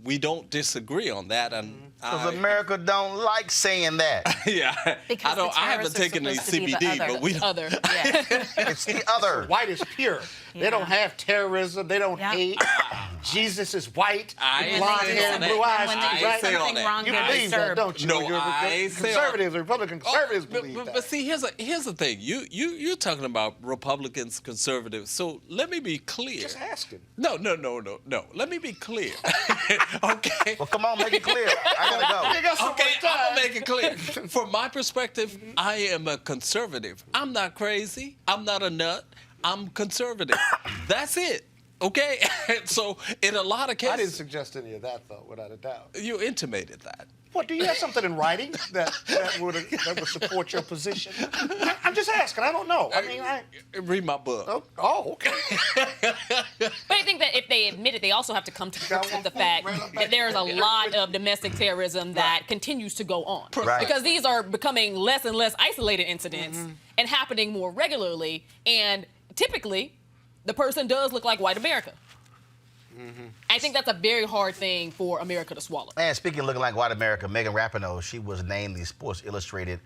we don't disagree on that, and because America don't like saying that. Yeah, because I haven't taken any CBD, but we don't. Other. Yeah. It's the other. White is pure. They don't have terrorism. They don't hate. Jesus is white, blonde hair, and blue eyes. I say all that. You believe that, don't you? No, I say conservatives, Republican conservatives believe that. But see, here's the thing. You're talking about Republicans, conservatives. So let me be clear. Just asking. No. Let me be clear. Okay. Well, come on, make it clear. I gotta go. Okay, I'm gonna make it clear. From my perspective, I am a conservative. I'm not crazy. I'm not a nut. I'm conservative. That's it. Okay? So in a lot of cases... I didn't suggest any of that, though, without a doubt. You intimated that. What, do you have something in writing that would support your position? I'm just asking. I don't know. I mean, read my book. Oh, okay. But I think that if they admit it, they also have to come to grips with the fact that there is a lot of domestic terrorism that continues to go on. Right. Because these are becoming less and less isolated incidents and happening more regularly. And typically, the person does look like white America. I think that's a very hard thing for America to swallow. And speaking of looking like white America, Megan Rapinoe, she was named the Sports Illustrated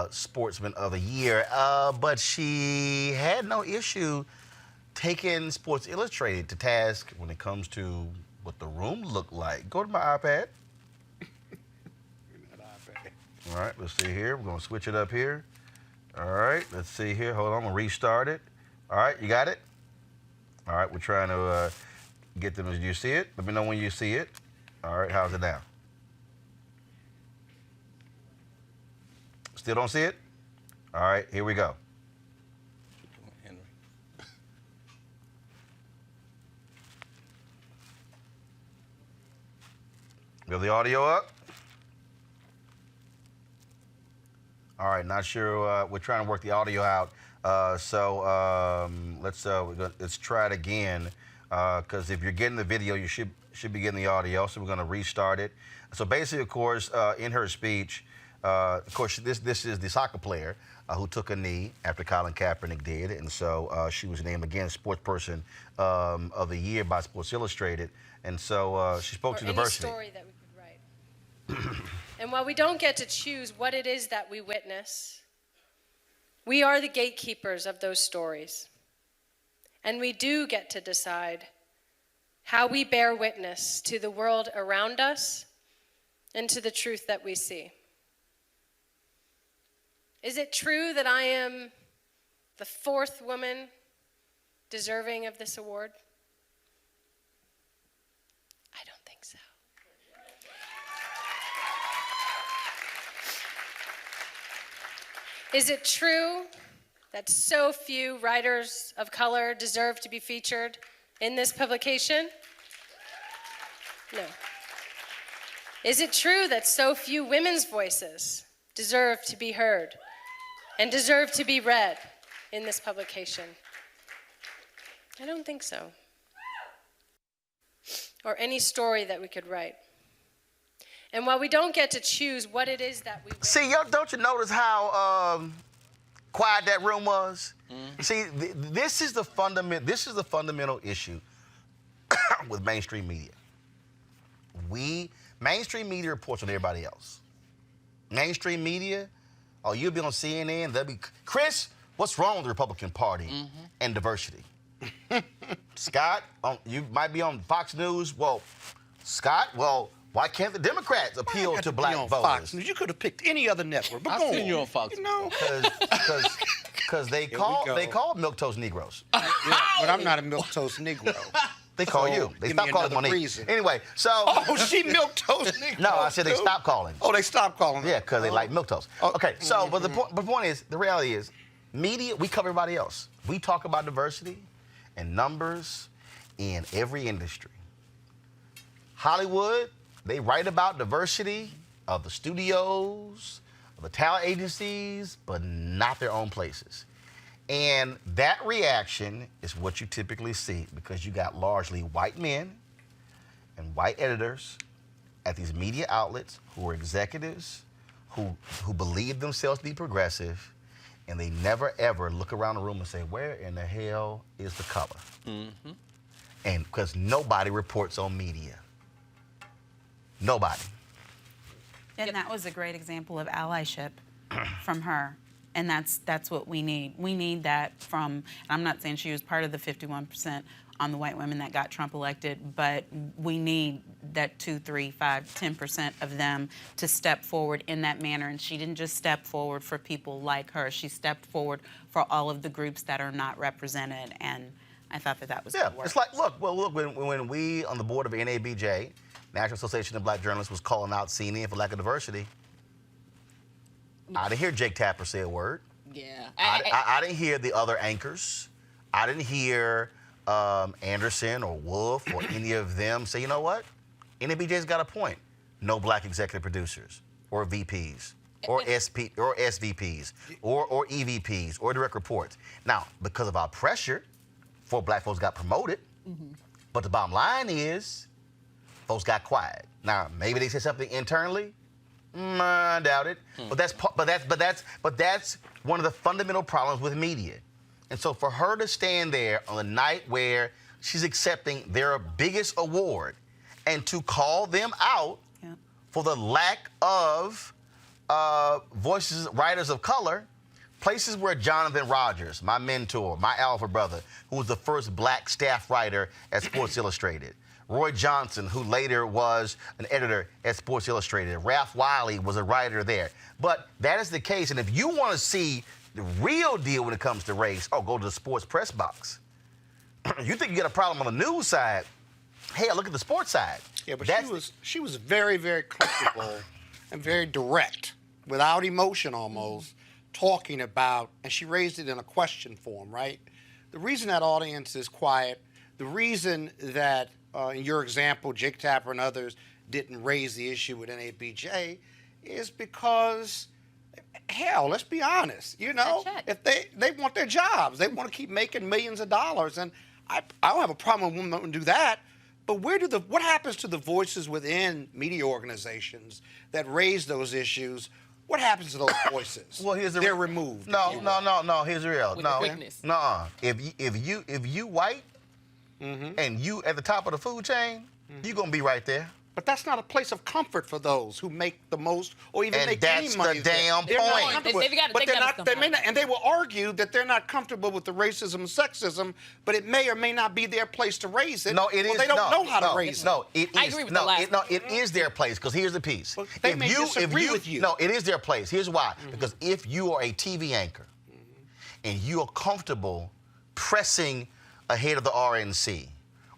Sportsman of the Year, but she had no issue taking Sports Illustrated to task when it comes to what the room looked like. Go to my iPad. All right, let's see here. We're going to switch it up here. All right, let's see here. Hold on, I'm going to restart it. All right, you got it? All right, we're trying to get them. Do you see it? Let me know when you see it. All right, how's it now? Still don't see it? All right, here we go. Henry. Build the audio up. All right, not sure. We're trying to work the audio out. Let's try it again. Because if you're getting the video, you should be getting the audio. So we're going to restart it. So basically, of course, in her speech, of course, this is the soccer player who took a knee after Colin Kaepernick did, and so she was named again Sportsperson of the Year by Sports Illustrated, and so she spoke to diversity. Any story that we could write. And while we don't get to choose what it is that we witness, we are the gatekeepers of those stories. And we do get to decide how we bear witness to the world around us and to the truth that we see. Is it true that I am the fourth woman deserving of this award? I don't think so. Is it true that so few writers of color deserve to be featured in this publication? No. Is it true that so few women's voices deserve to be heard and deserve to be read in this publication? I don't think so. Or any story that we could write. And while we don't get to choose what it is that we See, y'all, don't you notice how quiet that room was? See, this is the fundamental issue with mainstream media. Mainstream media reports on everybody else. Mainstream media, oh, you'll be on CNN, they'll be, Chris, what's wrong with the Republican Party and diversity? Scott, you might be on Fox News. Well, Scott, why can't the Democrats appeal to black voters? Fox News? You could have picked any other network. But I've seen you on Fox News. Because they call milquetoast Negroes. Yeah, but I'm not a milquetoast Negro. They call you. They stopped calling Monique. Reason. Anyway, so. Oh, she milquetoast Negro. No, I said they stopped calling. Oh, they stopped calling. Yeah, because they like milquetoast. Okay, so but the point is, the reality is, media, we cover everybody else. We talk about diversity and numbers in every industry. Hollywood, they write about diversity of the studios, of the talent agencies, but not their own places. And that reaction is what you typically see because you got largely white men and white editors at these media outlets who are executives, who believe themselves to be progressive, and they never ever look around the room and say, where in the hell is the color? And because nobody reports on media. Nobody. And that was a great example of allyship from her. And that's what we need. We need that from, and I'm not saying she was part of the 51% on the white women that got Trump elected, but we need that 2, 3, 5, 10% of them to step forward in that manner. And she didn't just step forward for people like her. She stepped forward for all of the groups that are not represented. And I thought that was good work. It's like, look, when we on the board of NABJ, National Association of Black Journalists, was calling out CNN for lack of diversity, I didn't hear Jake Tapper say a word. Yeah. I didn't hear the other anchors. I didn't hear Anderson or Wolf or any of them say, you know what? NABJ's got a point. No black executive producers or VPs or SVPs or EVPs or direct reports. Now, because of our pressure, 4 black folks got promoted. But the bottom line is, folks got quiet. Now, maybe they said something internally. I doubt it. But that's one of the fundamental problems with media. And so for her to stand there on the night where she's accepting their biggest award and to call them out for the lack of writers of color, places where Jonathan Rogers, my mentor, my alpha brother, who was the first black staff writer at Sports Illustrated, Roy Johnson, who later was an editor at Sports Illustrated. Ralph Wiley was a writer there. But that is the case. And if you want to see the real deal when it comes to race, go to the sports press box. You think you get a problem on the news side? Hey, look at the sports side. Yeah, but she was very, very comfortable and very direct, without emotion almost, talking about, and she raised it in a question form, right? The reason that audience is quiet, the reason that in your example, Jake Tapper and others didn't raise the issue with NABJ is because, hell, let's be honest, if they want their jobs, they want to keep making millions of dollars, and I don't have a problem with women do that, but what happens to the voices within media organizations that raise those issues? What happens to those voices? Well, they're removed. No. Here's the real. If you white, and you at the top of the food chain, you're going to be right there. But that's not a place of comfort for those who make the most or even make any money. And that's the damn point. And they will argue that they're not comfortable with the racism and sexism, but it may or may not be their place to raise it. No, it is. They don't know how to raise it. No, it is. I agree with the last one. It is their place, because here's the piece. Well, they may disagree with you. No, it is their place. Here's why. Because if you are a TV anchor and you are comfortable pressing ahead of the RNC,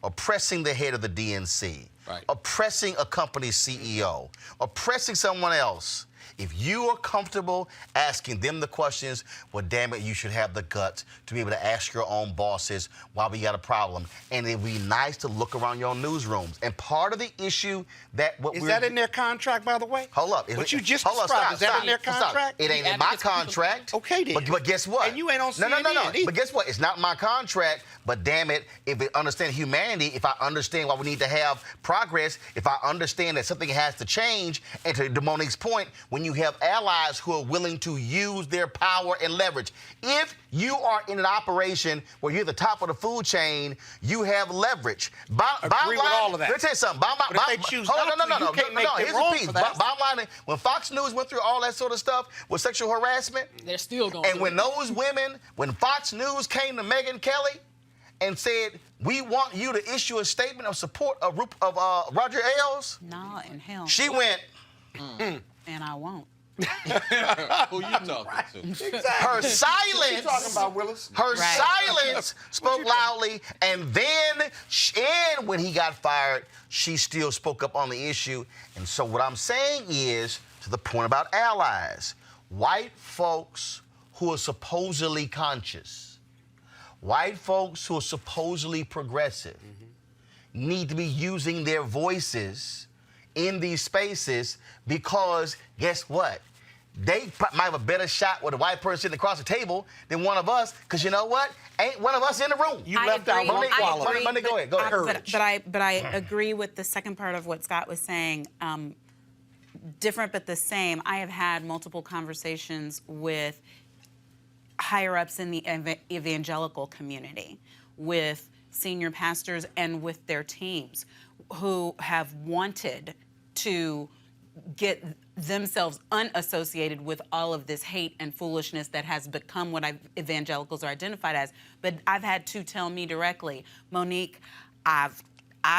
oppressing the head of the DNC, oppressing a company's CEO, oppressing someone else, If you are comfortable asking them the questions, well, damn it, you should have the guts to be able to ask your own bosses why we got a problem. And it'd be nice to look around your own newsrooms. And part of the issue that Is that in their contract, by the way? Hold up. What you just Hold up, described, stop, is that stop, in their stop. contract? It ain't in my contract. Okay, then. But guess what? And you ain't on No. CNN either. But guess what? It's not my contract. But damn it, if it understands humanity, if I understand why we need to have progress, if I understand that something has to change, and to Monique's point, when you have allies who are willing to use their power and leverage, if you are in an operation where you're at the top of the food chain, you have leverage. Agree with all of that. Let me tell you something. But if they choose not to, you can't make them Here's wrong the piece. for that. Bottom line, when Fox News went through all that sort of stuff with sexual harassment, They're still going. and when those women, when Fox News came to Megyn Kelly and said, we want you to issue a statement of support of Roger Ailes, No, and hell. she went, And I won't. Who you talking to? her silence. talking about, Willis? Her Right. silence spoke loudly, and then, and when he got fired, she still spoke up on the issue. And so what I'm saying is, to the point about allies, white folks who are supposedly conscious, white folks who are supposedly progressive, need to be using their voices in these spaces, because guess what? They might have a better shot with a white person sitting across the table than one of us, because you know what? Ain't one of us in the room. You left out one quality. Money, go ahead. Go ahead. But I agree with the second part of what Scott was saying. Different but the same. I have had multiple conversations with higher ups in the evangelical community, with senior pastors and with their teams, who have wanted to get themselves unassociated with all of this hate and foolishness that has become what evangelicals are identified as. But I've had to tell me directly, Monique, I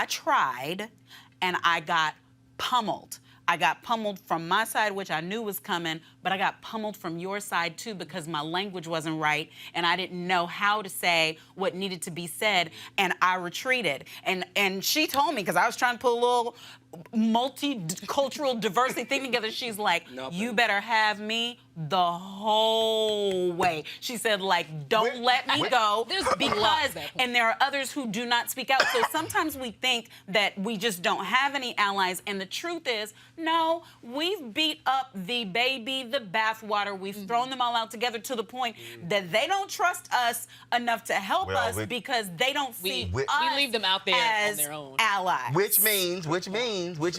tried and I got pummeled. I got pummeled from my side, which I knew was coming, but I got pummeled from your side too, because my language wasn't right and I didn't know how to say what needed to be said, and I retreated. And she told me, because I was trying to put a little multicultural diversity thing together, she's like, you better have me the whole way. She said, like, don't let me go, because, and there are others who do not speak out. So sometimes we think that we just don't have any allies, and the truth is, no, we've beat up the baby, the bathwater. We've thrown them all out together to the point that they don't trust us enough to help us, because they don't see us we leave them out there as on their own. allies. Which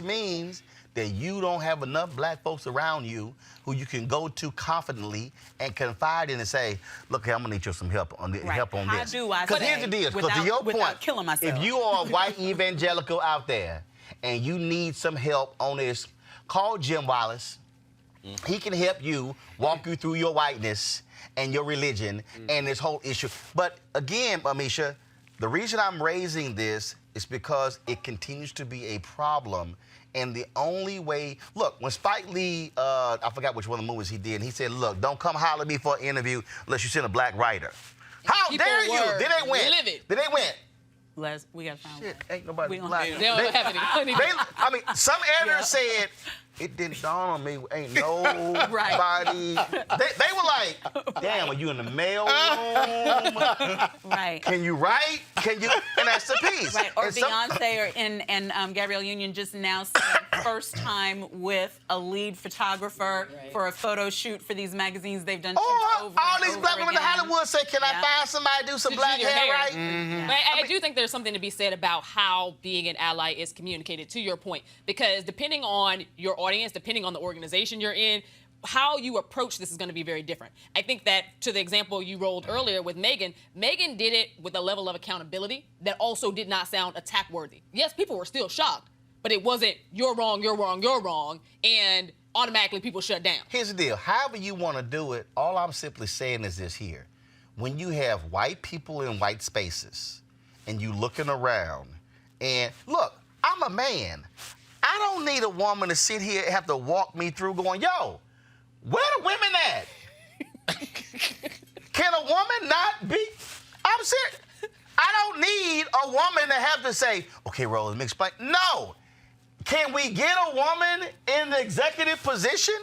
means that you don't have enough black folks around you who you can go to confidently and confide in and say, look, I'm gonna need you some help on this. How do I Because say here's the deal, because to without- your without point, killing myself? if you are a white evangelical out there and you need some help on this, call Jim Wallace. He can help you, walk you through your whiteness and your religion and this whole issue. But again, Amisha, the reason I'm raising this is because it continues to be a problem. And the only way, look, when Spike Lee, I forgot which one of the movies he did, and he said, look, don't come holler at me for an interview unless you send a black writer. How People dare you? were Then they went. livid. Then they went. Les, we gotta find Shit, one. ain't nobody We don't black. have They don't have any money. I mean, some editors said, it didn't dawn on me, ain't nobody. They were like, damn, are you in the mail room? Right. Can you write? Can you? And that's the piece. Right, or And some- Beyonce and Gabrielle Union just now saying first time with a lead photographer for a photo shoot for these magazines they've done. Or over all and these over black women in again. Hollywood say, can I Yeah. find somebody to do some To black do your hair hair. right? But I do think there's something to be said about how being an ally is communicated, to your point, because depending on your audience, depending on the organization you're in, how you approach this is going to be very different. I think that, to the example you rolled earlier with Megyn did it with a level of accountability that also did not sound attack-worthy. Yes, people were still shocked, but it wasn't you're wrong, you're wrong, you're wrong, and automatically people shut down. Here's the deal. However you want to do it, all I'm simply saying is this here. When you have white people in white spaces and you looking around, and look, I'm a man. I don't need a woman to sit here and have to walk me through going, yo, where the women at? Can a woman not be? I'm serious. I don't need a woman to have to say, okay, Roland, let me explain. No. Can we get a woman in the executive position?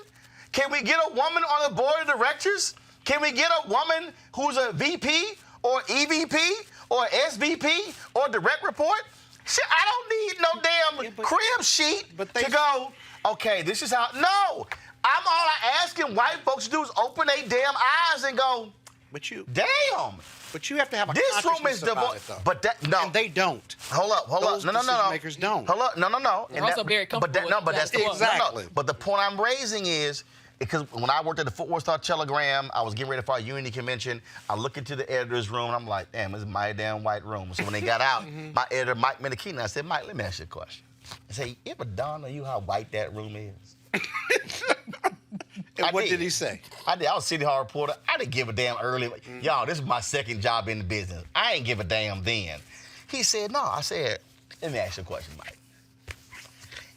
Can we get a woman on the board of directors? Can we get a woman who's a VP or EVP or SVP or direct report? Shit, I don't need no damn crib sheet to go, okay, this is how. No. I asking white folks to do is open their damn eyes and go, damn. But you have to have a this room is about it, though. But that, no. And they don't. Hold up. Those No. decision makers don't. Hold up. No. They're also very comfortable But that's the exactly. But the point I'm raising is, because when I worked at the Fort Worth Star Telegram, I was getting ready for our Unity convention. I look into the editor's room, and I'm like, damn, this is my damn white room. So when they got out, my editor, Mike Menakina, I said, Mike, let me ask you a question. I said, you ever dawned on you how white that room is? And what did he say? I did. I was City Hall reporter. I didn't give a damn early. Y'all, this is my second job in the business. I ain't give a damn then. He said, no. I said, let me ask you a question, Mike.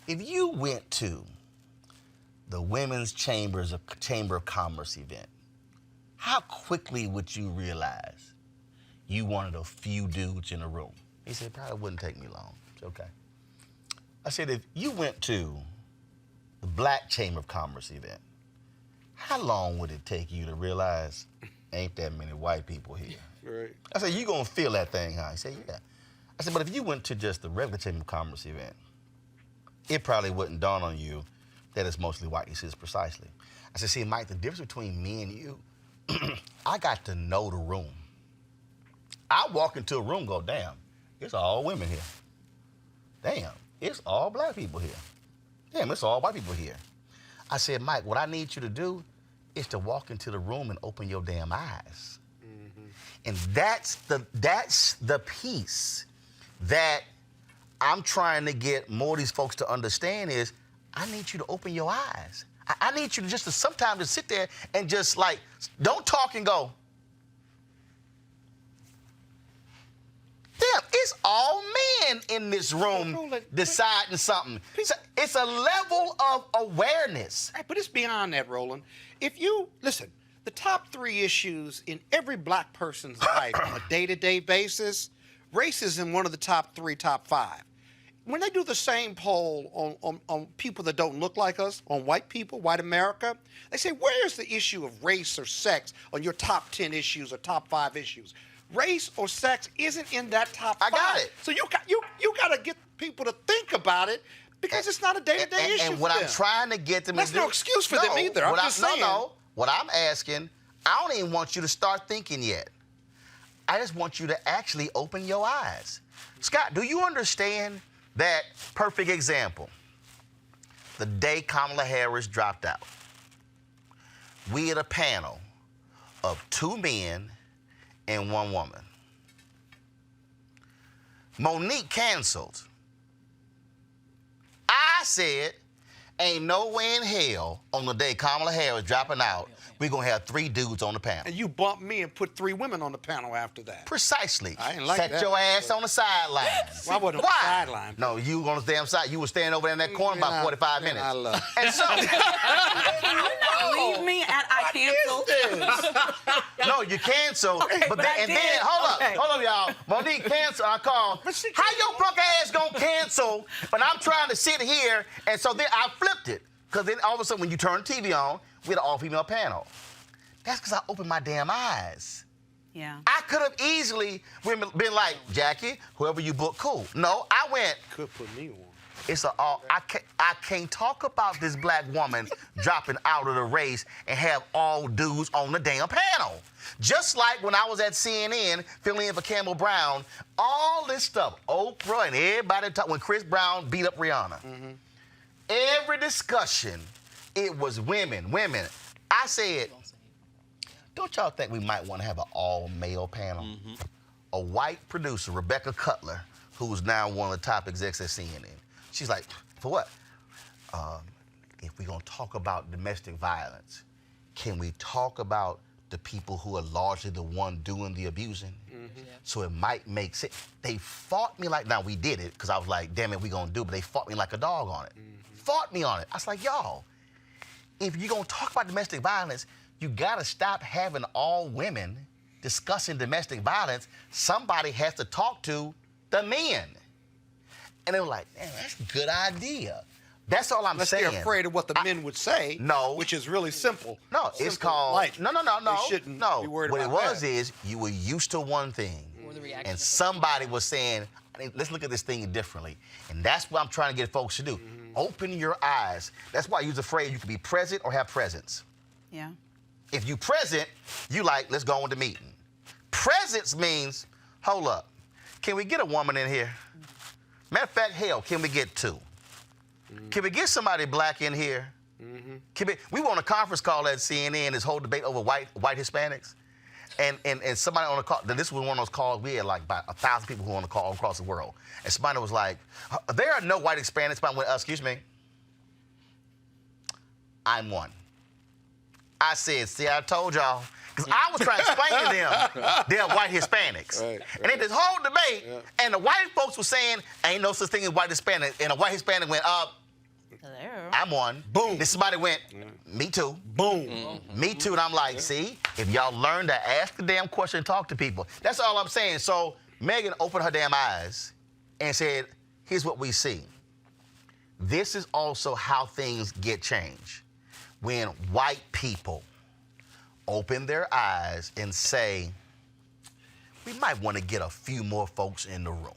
If you went to the Women's Chamber of Commerce event, how quickly would you realize you wanted a few dudes in a room? He said, probably wouldn't take me long. It's okay. I said, if you went to the Black Chamber of Commerce event, how long would it take you to realize ain't that many white people here? Right. I said, you gonna feel that thing, huh? He said, yeah. I said, but if you went to just the regular Chamber of Commerce event, it probably wouldn't dawn on you that it's mostly white. He says, precisely. I said, see, Mike, the difference between me and you, I got to know the room. I walk into a room, go, damn, it's all women here. Damn, it's all black people here. Damn, it's all white people here. I said, Mike, what I need you to do is to walk into the room and open your damn eyes. And that's the piece that I'm trying to get more of these folks to understand is I need you to open your eyes. I need you to just sometimes to sit there and just like, don't talk and go, damn, it's all men in this room deciding something. It's a level of awareness. Right, but it's beyond that, Roland. If you, listen, the top 3 issues in every black person's life on a day-to-day basis, race is in one of the top 3, top 5. When they do the same poll on people that don't look like us, on white people, white America, they say, where's the issue of race or sex on your top 10 issues or top 5 issues? Race or sex isn't in that top 5. I got it. So you got to get people to think about it because it's not a day-to-day issue. And what for I'm them. trying to get them That's to do. no excuse for them either. I'm just saying. No. What I'm asking, I don't even want you to start thinking yet. I just want you to actually open your eyes. Scott, do you understand that perfect example? The day Kamala Harris dropped out, we had a panel of 2 men and 1 woman. Monique canceled. I said, ain't no way in hell on the day Kamala Harris dropping out, we're going to have 3 dudes on the panel. And you bumped me and put 3 women on the panel after that. Precisely. I didn't like Set that. your ass on the sidelines. Well, I wasn't on the sideline. No, you were on the damn side. You were standing over there in that corner about 45 minutes. I love And so, Leave me at I cancel. no, you canceled. Okay, but but I then, did. hold Okay. up, y'all. Monique canceled. I called. How your punk ass gonna cancel? But I'm trying to sit here, and so then I flipped it. Because then all of a sudden, when you turn the TV on, we had an all-female panel. That's because I opened my damn eyes. Yeah. I could have easily been like, Jackie, whoever you book, cool. No, I went, Could put me on. it's a all. I can't talk about this black woman dropping out of the race and have all dudes on the damn panel. Just like when I was at CNN filling in for Campbell Brown, all this stuff, Oprah and everybody talk when Chris Brown beat up Rihanna. Every discussion, it was women. I said, don't y'all think we might want to have an all-male panel? A white producer, Rebecca Cutler, who's now one of the top execs at CNN. She's like, for what? If we're going to talk about domestic violence, can we talk about the people who are largely the one doing the abusing? So it might make sense. They fought me like, now we did it, because I was like, damn it, we going to do it, but they fought me like a dog on it. Fought me on it. I was like, y'all, if you're going to talk about domestic violence, you got to stop having all women discussing domestic violence. Somebody has to talk to the men. And they were like, man, that's a good idea. That's all I'm Unless saying. they're afraid of what the men would say. No. Which is really simple. No, it's Simple called life. no. They shouldn't be worried What about it was that. is you were used to one thing, and somebody was saying, "Let's look at this thing differently." And that's what I'm trying to get folks to do. Open your eyes. That's why you're afraid you can be present or have presence. Yeah. If you present, you like, let's go on with the meeting. Presence means, hold up, can we get a woman in here? Matter of fact, hell, can we get two? Can we get somebody black in here? We were on a conference call at CNN, this whole debate over white Hispanics. And somebody on the call, this was one of those calls, we had like about 1,000 people who were on the call across the world. And somebody was like, there are no white Hispanics. Somebody went, excuse me, I'm one. I said, see, I told y'all. Because I was trying to explain to them they're white Hispanics. Right. And then this whole debate, and the white folks were saying, ain't no such thing as white Hispanic. And a white Hispanic went, Hello. I'm one. Boom. Then somebody went, me too. Boom. Me too. And I'm like, see, if y'all learn to ask the damn question and talk to people. That's all I'm saying. So Megan opened her damn eyes and said, here's what we see. This is also how things get changed. When white people open their eyes and say, we might want to get a few more folks in the room.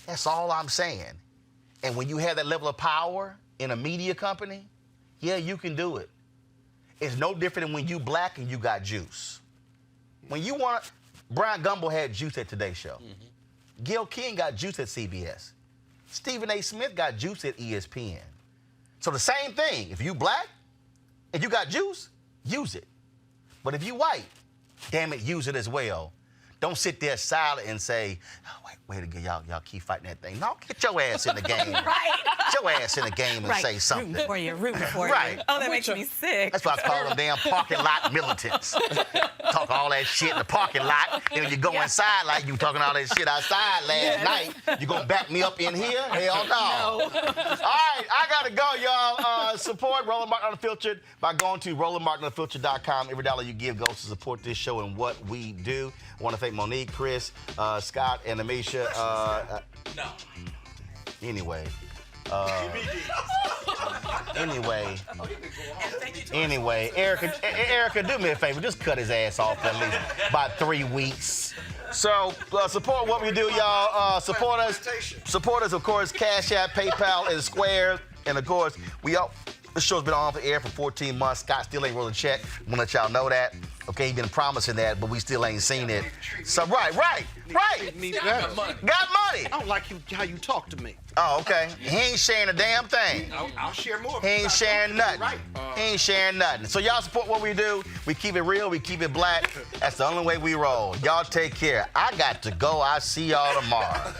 That's all I'm saying. And when you have that level of power in a media company, yeah, you can do it. It's no different than when you black and you got juice. When you want, Brian Gumble had juice at Today Show. Gil King got juice at CBS. Stephen A. Smith got juice at ESPN. So the same thing, if you black and you got juice, use it. But if you white, damn it, use it as well. Don't sit there silent and say, oh, wait a minute, y'all keep fighting that thing. No, get your ass in the game. Right. Get your ass in the game and say something. Rooting for Right. you. Oh, that makes me sick. That's why I call them damn parking lot militants. Talk all that shit in the parking lot, and when you go inside like you talking all that shit outside last night, you gonna back me up in here? Hell no. All right, I gotta go, y'all. Support Roland Martin Unfiltered by going to RolandMartinUnfiltered.com. Every dollar you give goes to support this show and what we do. I want to thank Monique, Chris, Scott, and Amisha. Anyway, Erica, do me a favor. Just cut his ass off for at least about 3 weeks. So support what we do, y'all. Support us, of course, Cash App, PayPal, and Square. And, of course, this show's been on for air for 14 months. Scott still ain't rolling a check. I want to let y'all know that. Okay, he been promising that, but we still ain't seen it. So, right. Got money. I don't like how you talk to me. Oh, okay. He ain't sharing a damn thing. I'll share more. He ain't sharing nothing. Right. He ain't sharing nothing. So y'all support what we do. We keep it real. We keep it black. That's the only way we roll. Y'all take care. I got to go. I'll see y'all tomorrow.